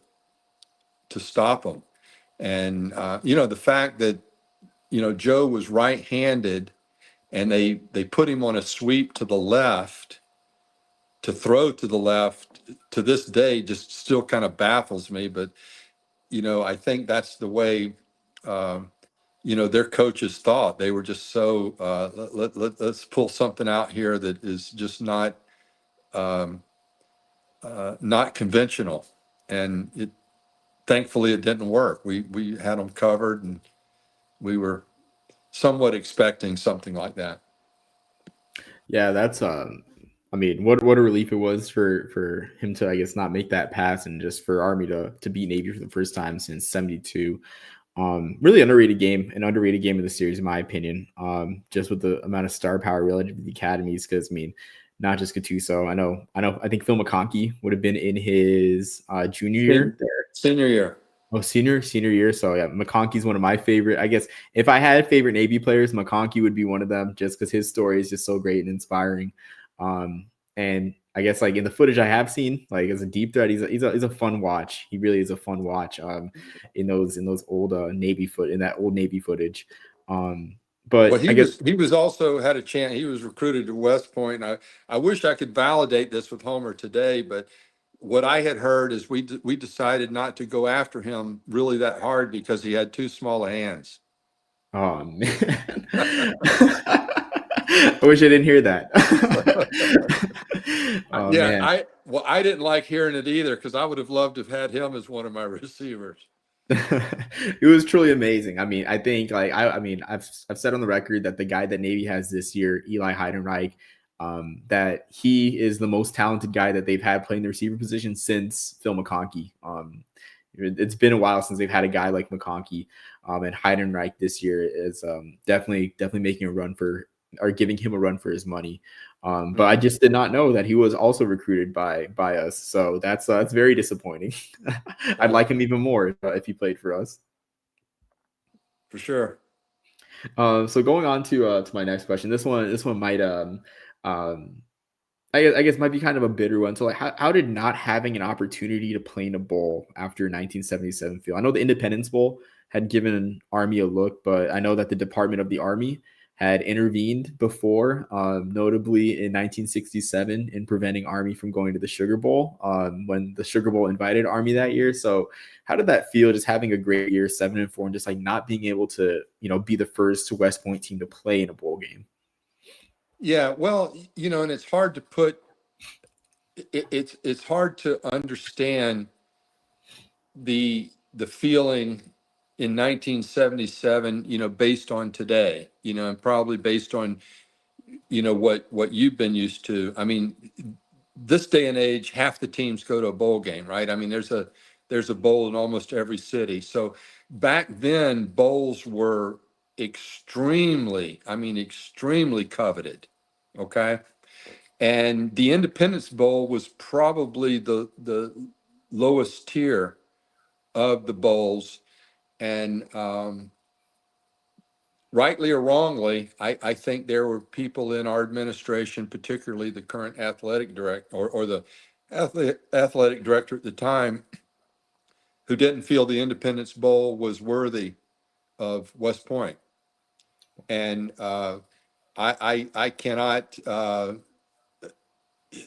stop them. And the fact that Joe was right-handed, and they put him on a sweep to the left to throw to the left, to this day just still kind of baffles me. But I think that's the way their coaches thought. They were just so let's pull something out here that is just um, not conventional, and thankfully it didn't work. We had them covered, and we were somewhat expecting something like that. Yeah, that's I mean, what a relief it was for him to, I guess, not make that pass, and just for Army to beat Navy for the first time since '72. Really an underrated game of the series, in my opinion. Just with the amount of star power relative to the academies, because I mean, not just Gattuso. I think Phil McConkey would have been in his junior year there. Senior year. Oh, senior year. So yeah, McConkey's one of my favorite. I guess if I had favorite Navy players, McConkey would be one of them, just because his story is just so great and inspiring. And I guess like in the footage I have seen, like as a deep threat, he's a fun watch. He really is a fun watch. In those old Navy footage. But Well, I guess he was also had a chance. He was recruited to West Point. I wish I could validate this with Homer today, but what I had heard is we decided not to go after him really that hard because he had too small of hands. oh man, I wish I didn't hear that. Oh Yeah, man. I didn't like hearing it either, because I would have loved to have had him as one of my receivers. It was truly amazing. I mean, I think like I've said on the record that the guy that Navy has this year, Eli Heidenreich, that he is the most talented guy that they've had playing the receiver position since Phil McConkey. It's been a while since they've had a guy like McConkey, and Heidenreich this year is definitely making a run for, or giving him a run for his money. But I just did not know that he was also recruited by us. So that's very disappointing. I'd like him even more if he played for us. For sure. So going on to my next question. This one might I guess might be kind of a bitter one. So like, how did not having an opportunity to play in a bowl after 1977 feel? I know the Independence Bowl had given Army a look, but I know that the Department of the Army had intervened before, notably in 1967, in preventing Army from going to the Sugar Bowl, when the Sugar Bowl invited Army that year. So how did that feel, just having a great year, 7-4, and just like not being able to, be the first West Point team to play in a bowl game? Yeah, well, and it's hard to put it's hard to understand the feeling in 1977, based on today, and probably based on, what you've been used to. I mean, this day and age, half the teams go to a bowl game, right? I mean, there's a bowl in almost every city. So back then, bowls were extremely coveted. Okay. And the Independence Bowl was probably the lowest tier of the bowls. And rightly or wrongly, I think there were people in our administration, particularly the current athletic director or the athletic director at the time, who didn't feel the Independence Bowl was worthy of West Point. And I cannot, I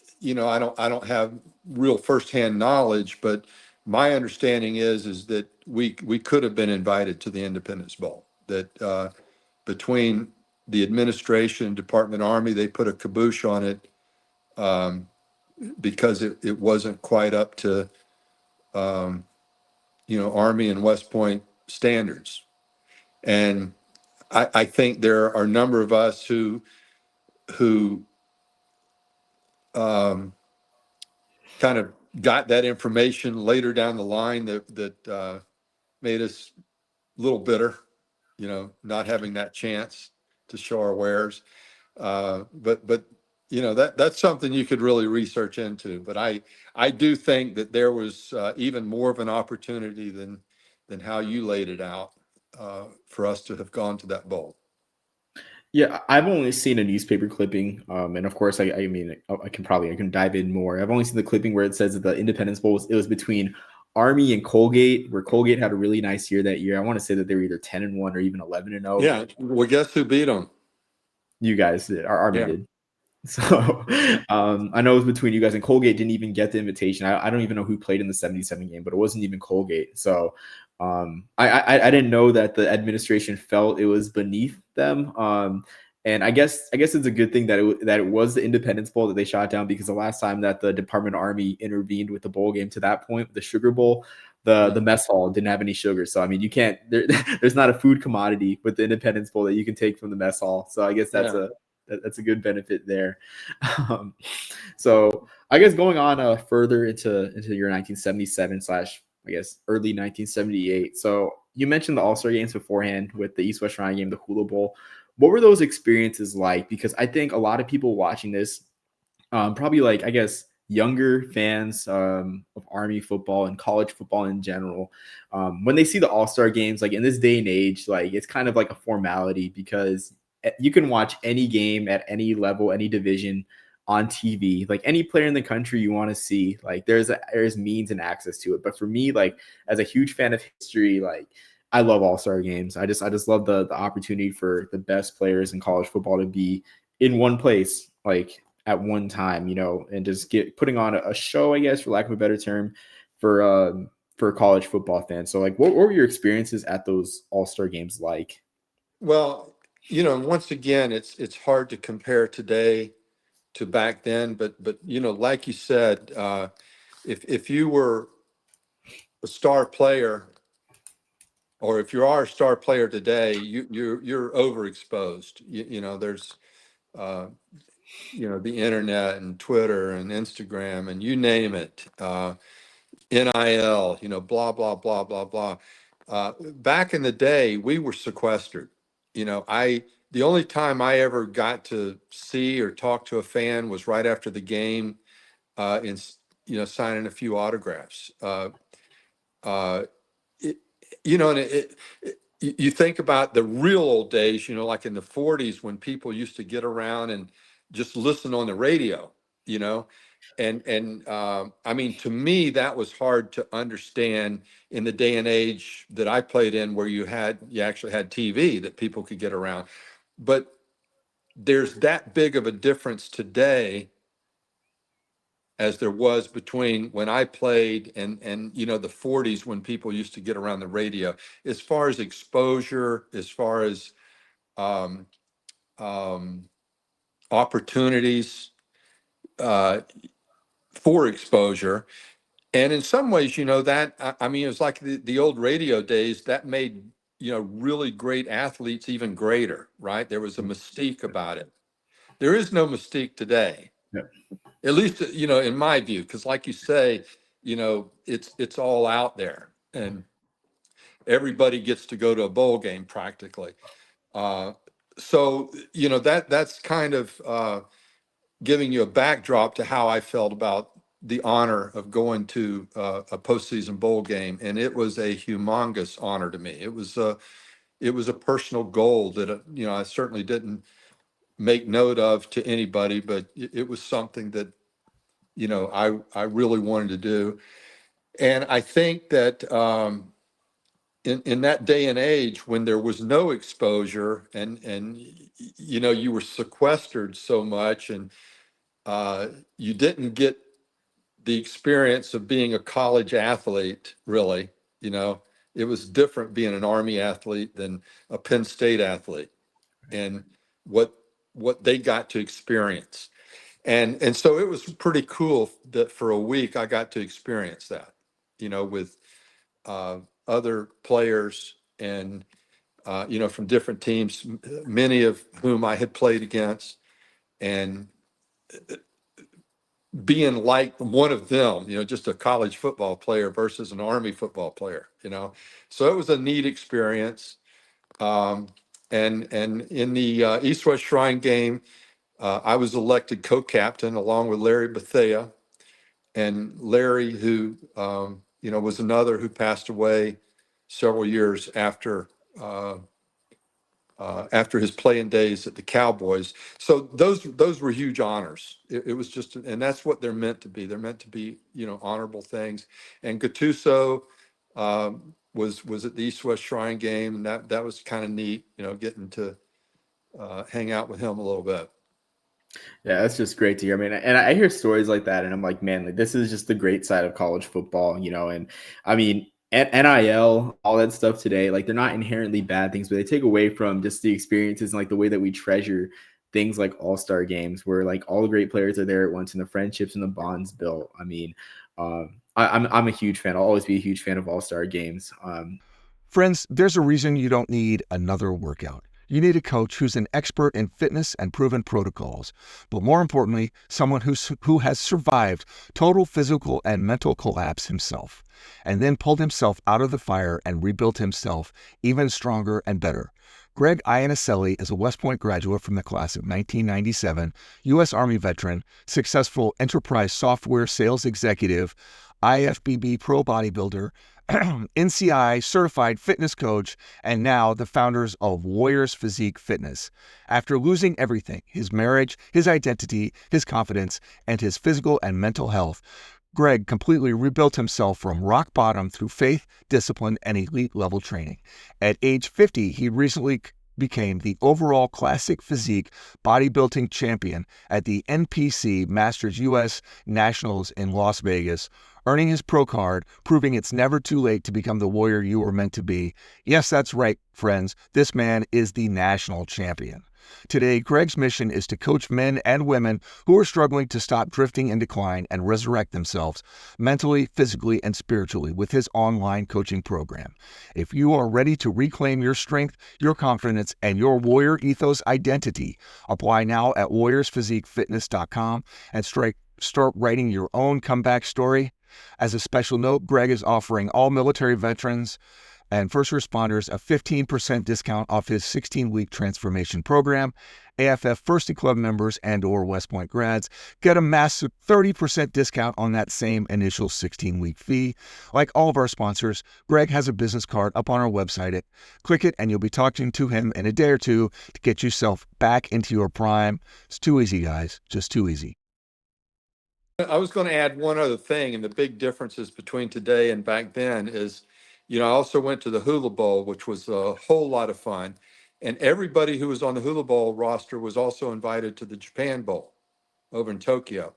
don't have real firsthand knowledge, but my understanding is that we could have been invited to the Independence Bowl. That between the administration, Department Army, they put a kibosh on it, because it wasn't quite up to Army and West Point standards. And I think there are a number of us who kind of got that information later down the line that made us a little bitter, not having that chance to show our wares. But that's something you could really research into. But I do think that there was even more of an opportunity than how you laid it out, for us to have gone to that bowl. Yeah, I've only seen a newspaper clipping, and of course, I mean, I can dive in more. I've only seen the clipping where it says that the Independence Bowl was between Army and Colgate, where Colgate had a really nice year that year. I want to say that they were either 10-1 or even 11-0. Yeah, well, guess who beat them? You guys did. Our Army did. So I know it was between you guys, and Colgate didn't even get the invitation. I don't even know who played in the 77 game, but it wasn't even Colgate. So I didn't know that the administration felt it was beneath them. And I guess it's a good thing that it was the Independence Bowl that they shot down, because the last time that the Department of Army intervened with the bowl game to that point, the Sugar Bowl, the mess hall didn't have any sugar. So I mean, you can't there's not a food commodity with the Independence Bowl that you can take from the mess hall. So I guess that's a good benefit there. Um, so I guess going on further into your 1977 slash I guess early 1978. So you mentioned the All-Star games beforehand with the East-West Shrine game, the Hula Bowl. What were those experiences like? Because I think a lot of people watching this, probably like I guess younger fans of Army football and college football in general, when they see the All-Star games, like in this day and age, like it's kind of like a formality, because you can watch any game at any level, any division on TV. Like any player in the country you want to see, like there's means and access to it. But for me, like as a huge fan of history, like I love All-Star games. I just love the opportunity for the best players in college football to be in one place, like at one time, and just putting on a show, I guess, for lack of a better term, for college football fans. So like what were your experiences at those All-Star games like? Well, once again, it's hard to compare today to back then, but like you said, if you were a star player, or if you are a star player today, you're overexposed. There's the internet and Twitter and Instagram and you name it, NIL, blah blah blah blah blah. Back in the day, we were sequestered. The only time I ever got to see or talk to a fan was right after the game, in signing a few autographs. It, and you think about the real old days, like in the 40s when people used to get around and just listen on the radio, you know, and I mean, to me, that was hard to understand in the day and age that I played in, where you actually had TV that people could get around. But there's that big of a difference today as there was between when I played and the 40s, when people used to get around the radio, as far as exposure, as far as um, um, opportunities uh, for exposure. And in some ways, that I mean, it was like the old radio days that made really great athletes even greater, right? There was a mystique about it. There is no mystique today, at least in my view, because like you say, it's all out there, and everybody gets to go to a bowl game practically. So that's kind of giving you a backdrop to how I felt about the honor of going to a postseason bowl game, and it was a humongous honor to me. It was a personal goal that I certainly didn't make note of to anybody, but it was something that I really wanted to do. And I think that in that day and age when there was no exposure, and you were sequestered so much, and you didn't get the experience of being a college athlete, really. It was different being an Army athlete than a Penn State athlete, and what they got to experience. And so it was pretty cool that for a week I got to experience that, with other players, and from different teams, many of whom I had played against, and being like one of them, just a college football player versus an Army football player. So it was a neat experience. Um, and in the East-West Shrine game, I was elected co-captain along with Larry Bethea. And Larry, who was another who passed away several years after his playing days at the Cowboys. So those were huge honors. It was just, and that's what they're meant to be. They're meant to be, honorable things. And Gattuso was at the East-West Shrine game, and that was kind of neat, getting to hang out with him a little bit. Yeah, that's just great to hear. I mean, and I hear stories like that, and I'm like, man, like this is just the great side of college football, you know. And I mean, NIL, all that stuff today, like they're not inherently bad things, but they take away from just the experiences and like the way that we treasure things like All-Star games, where like all the great players are there at once, and the friendships and the bonds built. I mean, I'm a huge fan. I'll always be a huge fan of All-Star games. Friends, there's a reason you don't need another workout. You need a coach who's an expert in fitness and proven protocols, but more importantly, someone who has survived total physical and mental collapse himself, and then pulled himself out of the fire and rebuilt himself even stronger and better. Greg Iannicelli is a West Point graduate from the class of 1997, U.S. Army veteran, successful enterprise software sales executive, IFBB pro bodybuilder, NCI certified fitness coach, and now the founders of Warriors Physique Fitness. After losing everything, his marriage, his identity, his confidence, and his physical and mental health, Greg completely rebuilt himself from rock bottom through faith, discipline, and elite level training. At age 50, he recently became the overall classic physique bodybuilding champion at the NPC Masters US Nationals in Las Vegas, earning his pro card, proving it's never too late to become the warrior you were meant to be. Yes, that's right, friends. This man is the national champion. Today, Greg's mission is to coach men and women who are struggling to stop drifting in decline and resurrect themselves mentally, physically, and spiritually with his online coaching program. If you are ready to reclaim your strength, your confidence, and your warrior ethos identity, apply now at warriorsphysiquefitness.com and start writing your own comeback story. As a special note, Greg is offering all military veterans and first responders a 15% discount off his 16-week transformation program. AFF First Club members and or West Point grads get a massive 30% discount on that same initial 16-week fee. Like all of our sponsors, Greg has a business card up on our website. Click it and you'll be talking to him in a day or two to get yourself back into your prime. It's too easy, guys. Just too easy. I was going to add one other thing, and the big differences between today and back then is, I also went to the Hula Bowl, which was a whole lot of fun. And everybody who was on the Hula Bowl roster was also invited to the Japan Bowl over in Tokyo.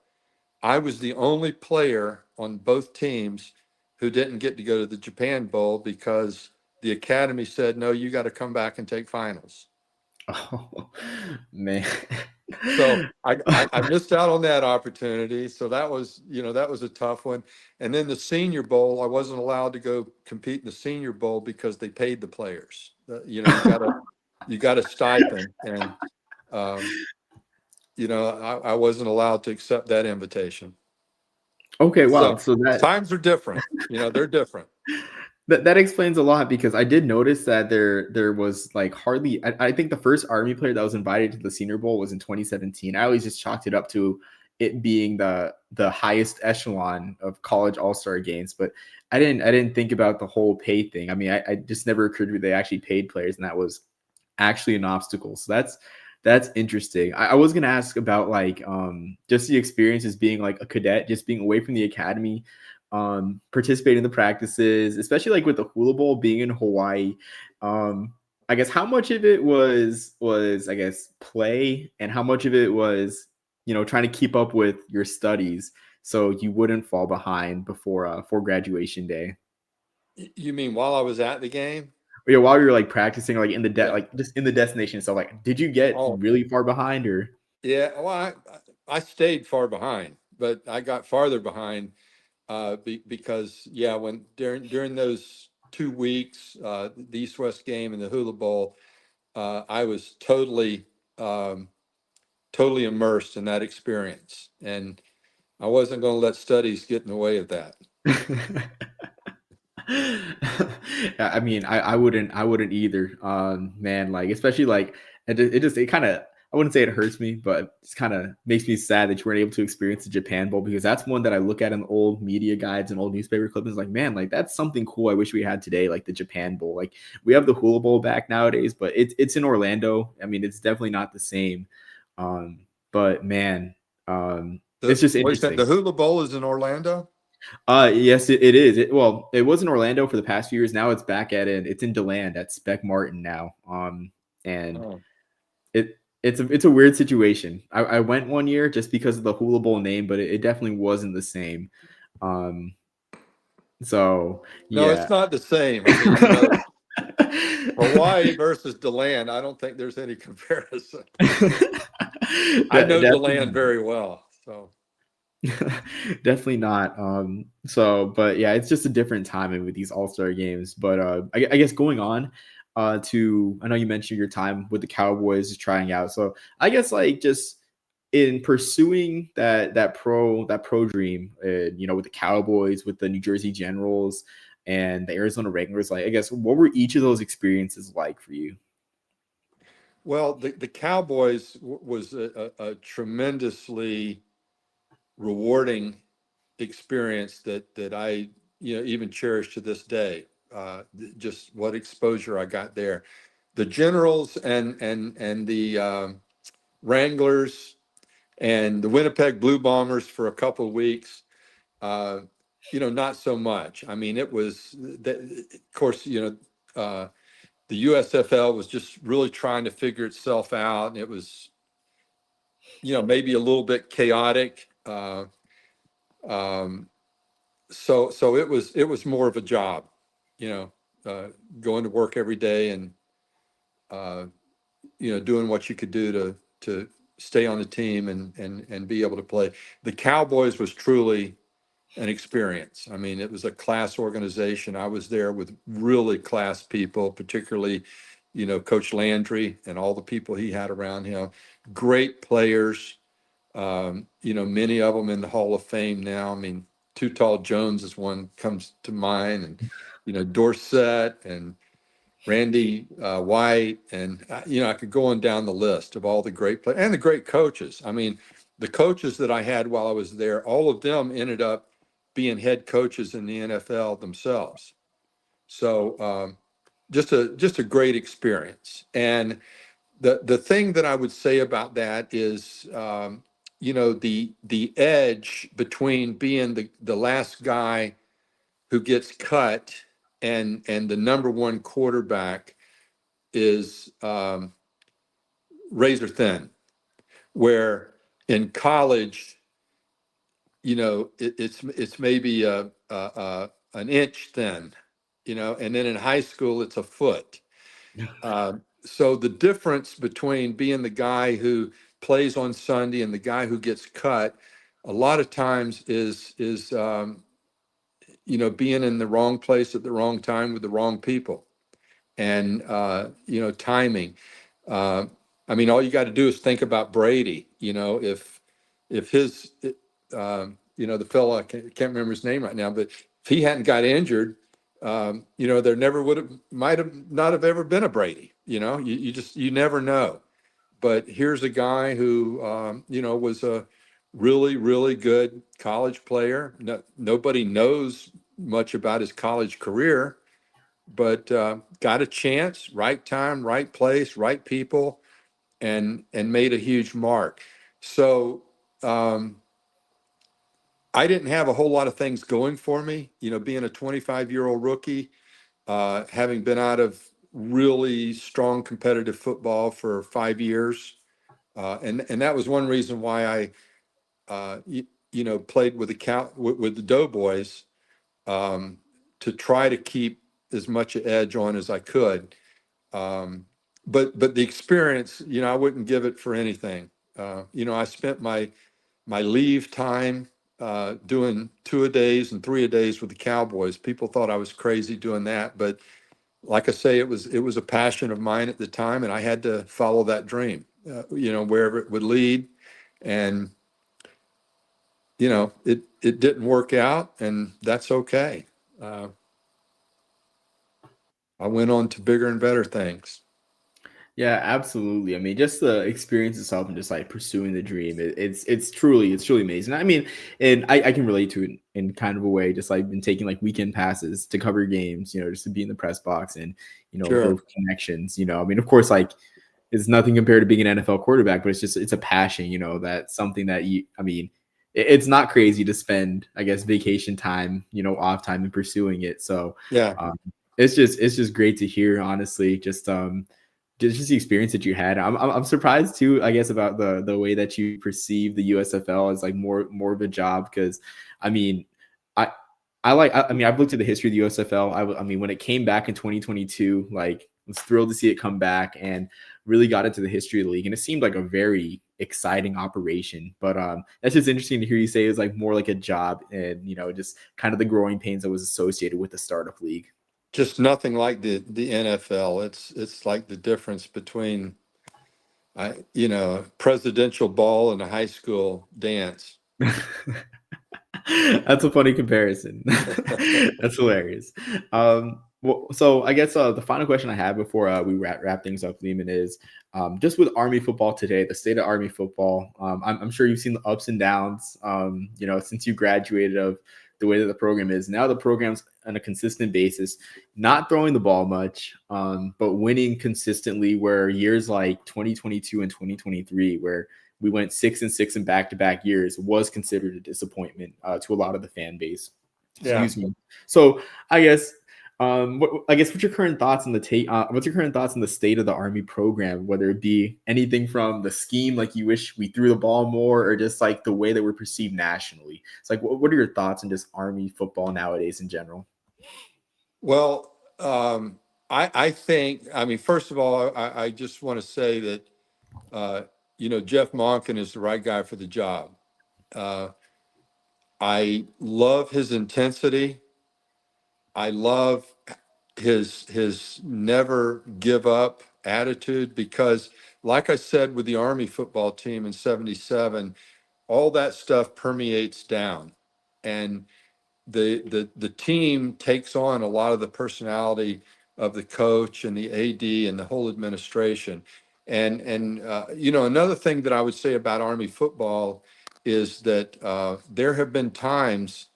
I was the only player on both teams who didn't get to go to the Japan Bowl because the academy said, no, you got to come back and take finals. Oh, man. So I missed out on that opportunity. So that was a tough one. And then the Senior Bowl, I wasn't allowed to go compete in the Senior Bowl because they paid the players. You got a stipend, and I wasn't allowed to accept that invitation. Okay, wow. So So that times are different. They're different. that explains a lot, because I did notice that there was like hardly, I think the first Army player that was invited to the Senior Bowl was in 2017. I always just chalked it up to it being the highest echelon of college all-star games, but I didn't think about the whole pay thing. I mean, I just never occurred to me they actually paid players, and that was actually an obstacle. So that's interesting. I was gonna ask about like just the experiences being like a cadet, just being away from the academy, participating in the practices, especially like with the Hula Bowl being in Hawaii. I guess how much of it was I guess play, and how much of it was trying to keep up with your studies so you wouldn't fall behind before graduation day. You mean while I was at the game? Yeah, while you're like practicing, like in the Yeah. like just in the destination. So like, did you get Oh, really far behind or? yeah. Well, I stayed far behind, but I got farther behind because when during those 2 weeks, the East West game and the Hula Bowl, I was totally immersed in that experience, and I wasn't going to let studies get in the way of that. I mean, I wouldn't either. Man, like especially like it kind of, I wouldn't say it hurts me, but it's kind of makes me sad that you weren't able to experience the Japan Bowl, because that's one that I look at in old media guides and old newspaper clippings. Like, man, like that's something cool. I wish we had today, like the Japan Bowl. Like we have the Hula Bowl back nowadays, but it's in Orlando. I mean, it's definitely not the same. But man, it's just Wait a second, interesting. the Hula Bowl is in Orlando? Yes, it is. Well, it was in Orlando for the past few years. Now it's back at it. It's in DeLand at Spec Martin now. And Oh. it it's a weird situation. I went one year just because of the Hula Bowl name, but it definitely wasn't the same. So No, yeah. it's not the same. I mean, you know, Hawaii versus DeLand, I don't think there's any comparison. I know DeLand very well, so. Definitely not. But yeah, it's just a different timing with these all-star games. But I guess going on I know you mentioned your time with the Cowboys trying out. So I guess like just in pursuing that pro dream, with the Cowboys, with the New Jersey Generals, and the Arizona Wranglers, like I guess what were each of those experiences like for you? Well, the Cowboys was a tremendously rewarding experience that I even cherish to this day. Just what exposure I got there. The Generals and the Wranglers and the Winnipeg Blue Bombers for a couple of weeks. Not so much. I mean, it was, of course, the USFL was just really trying to figure itself out, and it was, maybe a little bit chaotic. Um, so it was more of a job, you know, going to work every day and doing what you could do to stay on the team and be able to play. The Cowboys was truly an experience. I mean, it was a class organization. I was there with really class people, particularly, Coach Landry and all the people he had around him. Great players, many of them in the Hall of Fame now. I mean, Too Tall Jones is one comes to mind, and Dorsett and Randy White, and I could go on down the list of all the great players and the great coaches. I mean, the coaches that I had while I was there, all of them ended up being head coaches in the NFL themselves. So just a great experience. And the thing that I would say about that is, the edge between being the last guy who gets cut and the number one quarterback is razor thin. Where in college, it's maybe an inch thin, and then in high school it's a foot. So the difference between being the guy who plays on Sunday and the guy who gets cut, a lot of times is being in the wrong place at the wrong time with the wrong people, and timing. Uh, I mean, all you got to do is think about Brady. If his, the fellow, I can't remember his name right now, but if he hadn't got injured, there never might have not have ever been a Brady. You never know. But here's a guy who, was a really, really good college player. Nobody knows much about his college career, but got a chance, right time, right place, right people, and made a huge mark. So I didn't have a whole lot of things going for me, being a 25-year-old rookie, having been out of really strong competitive football for 5 years. And that was one reason why I, played with the Doughboys, to try to keep as much edge on as I could. But the experience, I wouldn't give it for anything. I spent my leave time doing 2-a-days and 3-a-days with the Cowboys. People thought I was crazy doing that, but like I say, it was a passion of mine at the time, and I had to follow that dream, wherever it would lead. And it didn't work out, and that's okay. I went on to bigger and better things. Yeah, absolutely. I mean, just the experience itself and just like pursuing the dream, it's truly amazing. I mean, and I can relate to it in kind of a way, just like been taking like weekend passes to cover games, just to be in the press box and Sure. build connections. I mean, of course, like it's nothing compared to being an NFL quarterback, but it's a passion. That's something that I mean, it's not crazy to spend, I guess, vacation time, off time and pursuing it. So Yeah. it's just great to hear, honestly. Just just the experience that you had. I'm surprised too, I guess, about the way that you perceive the USFL as like more of a job, because I mean, I I mean, I've looked at the history of the USFL. I mean, when it came back in 2022, like I was thrilled to see it come back and really got into the history of the league, and it seemed like a very exciting operation. But that's just interesting to hear you say it's like more like a job, and just kind of the growing pains that was associated with the startup league. Just nothing like the NFL. It's like the difference between presidential ball and a high school dance. That's a funny comparison. That's hilarious. Well, so I guess the final question I have before we wrap things up, Leamon, is just with Army football today, the state of Army football. I'm sure you've seen the ups and downs. Since you graduated, of the way that the program is now. The program's on a consistent basis, not throwing the ball much, but winning consistently. Where years like 2022 and 2023, where we went 6-6 in back-to-back years, was considered a disappointment to a lot of the fan base. Excuse me. So I guess, what's your current thoughts on what's your current thoughts on the state of the Army program? Whether it be anything from the scheme, like you wish we threw the ball more, or just like the way that we're perceived nationally. It's like, what are your thoughts on just Army football nowadays in general? Well, I think, first of all, I just want to say that, Jeff Monken is the right guy for the job. I love his intensity. I love his never give up attitude, because like I said, with the Army football team in 77, all that stuff permeates down, and the team takes on a lot of the personality of the coach and the AD and the whole administration. And another thing that I would say about Army football is that there have been times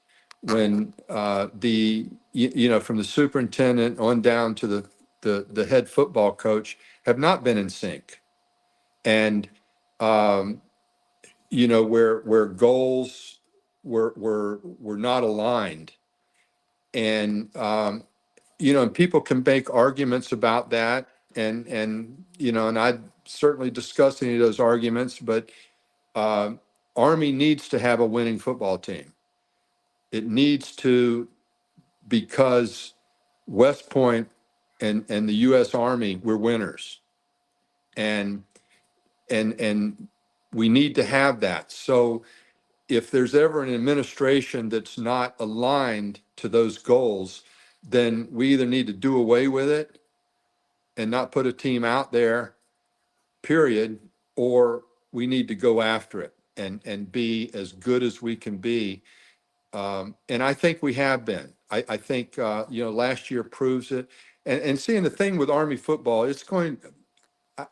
when from the superintendent on down to the head football coach have not been in sync, and where goals were not aligned, and and people can make arguments about that, and I'd certainly discuss any of those arguments, but Army needs to have a winning football team. It needs to, because West Point and the U.S. Army, we're winners, and we need to have that. So if there's ever an administration that's not aligned to those goals, then we either need to do away with it and not put a team out there, period, or we need to go after it and be as good as we can be. And I think we have been. I think last year proves it. And seeing the thing with Army football,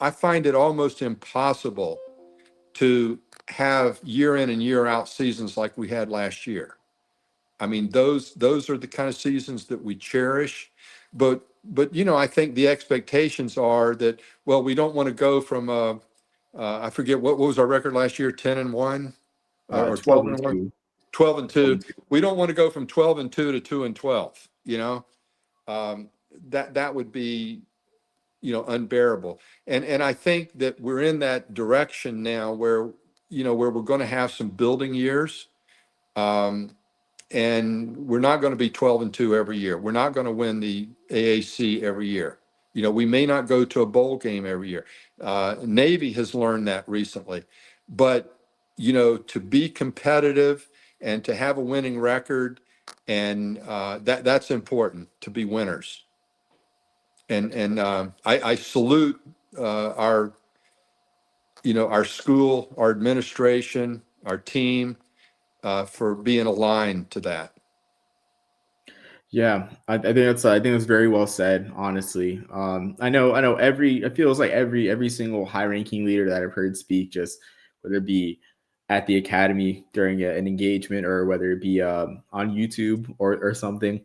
I find it almost impossible to have year in and year out seasons like we had last year. I mean, those are the kind of seasons that we cherish, but I think the expectations are that, well, we don't want to go from I forget what was our record last year, 10-1 or 12-1, 12-2. We don't want to go from 12-2 to 2-12. That would be unbearable. And I think that we're in that direction now where we're going to have some building years. And we're not going to be 12-2 every year. We're not going to win the AAC every year. We may not go to a bowl game every year. Navy has learned that recently, but to be competitive and to have a winning record, and that's important, to be winners. And I salute our school, our administration, our team for being aligned to that. Yeah, I think that's very well said. Honestly, I know it feels like every single high ranking leader that I've heard speak, just whether it be at the academy during an engagement, or whether it be on YouTube or something,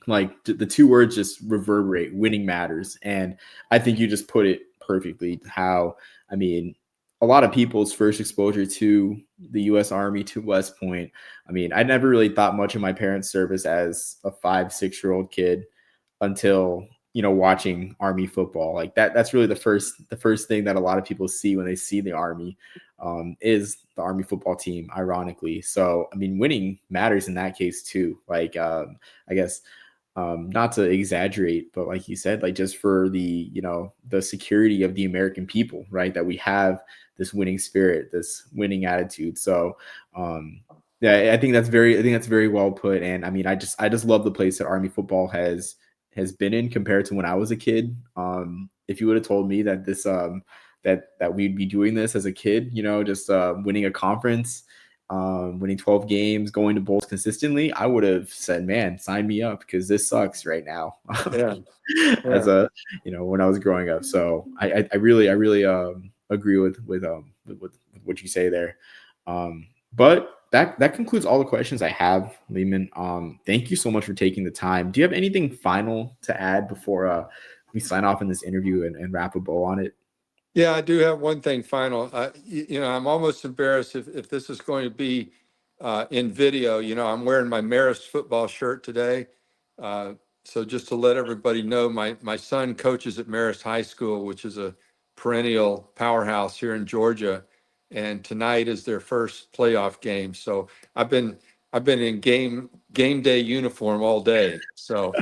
like the two words just reverberate: winning matters. And I think you just put it perfectly. How, I mean, a lot of people's first exposure to the U.S. Army, to West Point, I mean, I never really thought much of my parents' service as a 5-6-year-old kid until watching Army football. Like that's really the first thing that a lot of people see when they see the Army, is the Army football team, ironically. So, I mean, winning matters in that case too. Like, I guess, not to exaggerate, but like you said, like just for the security of the American people, right? That we have this winning spirit, this winning attitude. So, yeah, I think that's very well put. And I mean, I just love the place that Army football has been in compared to when I was a kid. If you would have told me that that we'd be doing this as a kid, just winning a conference, winning 12 games, going to bowls consistently, I would have said, man, sign me up, because this sucks right now. Yeah. As when I was growing up. So I really agree with what you say there. But that concludes all the questions I have, Leamon. Thank you so much for taking the time. Do you have anything final to add before we sign off in this interview and wrap a bow on it? Yeah, I do have one thing final. I'm almost embarrassed if this is going to be in video. I'm wearing my Marist football shirt today. So just to let everybody know, my son coaches at Marist High School, which is a perennial powerhouse here in Georgia. And tonight is their first playoff game. So I've been in game day uniform all day. So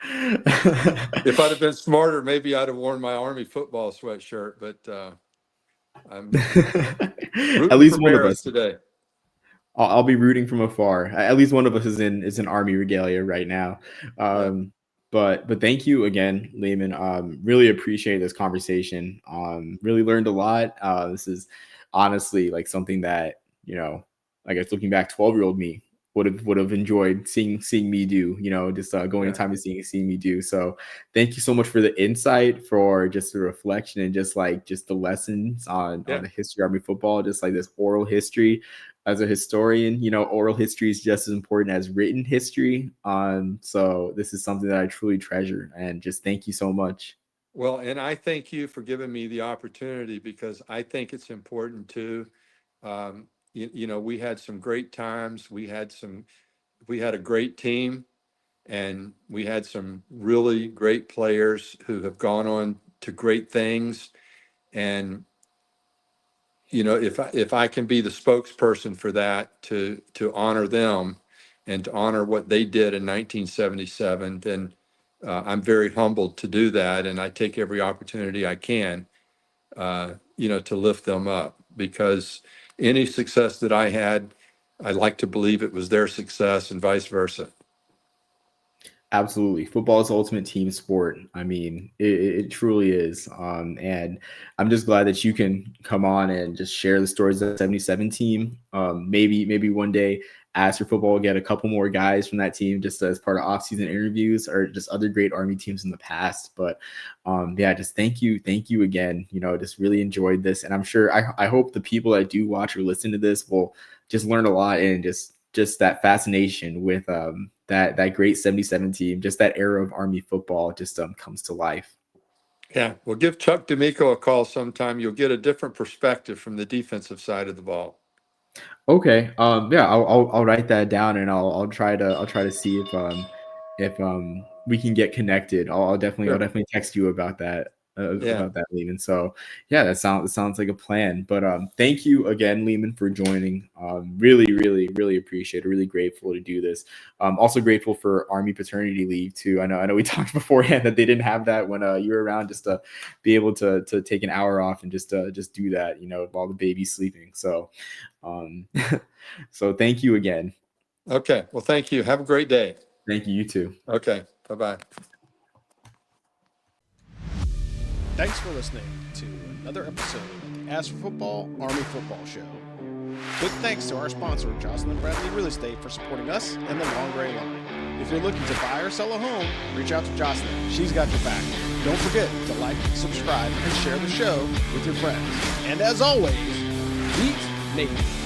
if I'd have been smarter, maybe I'd have worn my Army football sweatshirt. But I'm At least for one of Marist us today. I'll be rooting from afar. At least one of us is in Army regalia right now. But thank you again, Leamon. Really appreciate this conversation. Really learned a lot. This is honestly like something that, I guess looking back, 12-year-old me would have enjoyed seeing me do, just going in time and seeing me do. So thank you so much for the insight, for just the reflection, and just the lessons on the history of Army football, just like this oral history. As a historian, oral history is just as important as written history. So this is something that I truly treasure, and just thank you so much. Well, and I thank you for giving me the opportunity, because I think it's important too. We had some great times. We had a great team, and we had some really great players who have gone on to great things. And if I can be the spokesperson for that, to honor them and to honor what they did in 1977, then I'm very humbled to do that, and I take every opportunity I can, to lift them up, because any success that I had, I like to believe it was their success, and vice versa. Absolutely. Football is the ultimate team sport. I mean, it truly is. And I'm just glad that you can come on and just share the stories of the 77 team. Maybe one day, Ask for Football will get a couple more guys from that team, just as part of off-season interviews, or just other great Army teams in the past. But just thank you again. Just really enjoyed this. And I'm sure, I hope the people that do watch or listen to this will just learn a lot, and just that fascination with that great 77 team, just that era of Army football just comes to life. Yeah, well, give Chuck D'Amico a call sometime. You'll get a different perspective from the defensive side of the ball. Okay. I'll write that down, and I'll try to see if we can get connected. I'll definitely text you about that. About that, Leamon. So yeah, that sounds like a plan. But thank you again, Leamon, for joining. Really appreciate it. Really grateful to do this. Also grateful for Army paternity leave too. I know we talked beforehand that they didn't have that when you were around, just to be able to take an hour off and just do that, while the baby's sleeping. So so thank you again. Okay. Well, thank you. Have a great day. Thank you. You too. Okay. Bye-bye. Thanks for listening to another episode of the Ask for Football Army Football Show. Big thanks to our sponsor, Jocelyn Bradley Real Estate, for supporting us and the Long Gray Line. If you're looking to buy or sell a home, reach out to Jocelyn. She's got your back. Don't forget to like, subscribe, and share the show with your friends. And as always, beat Nate.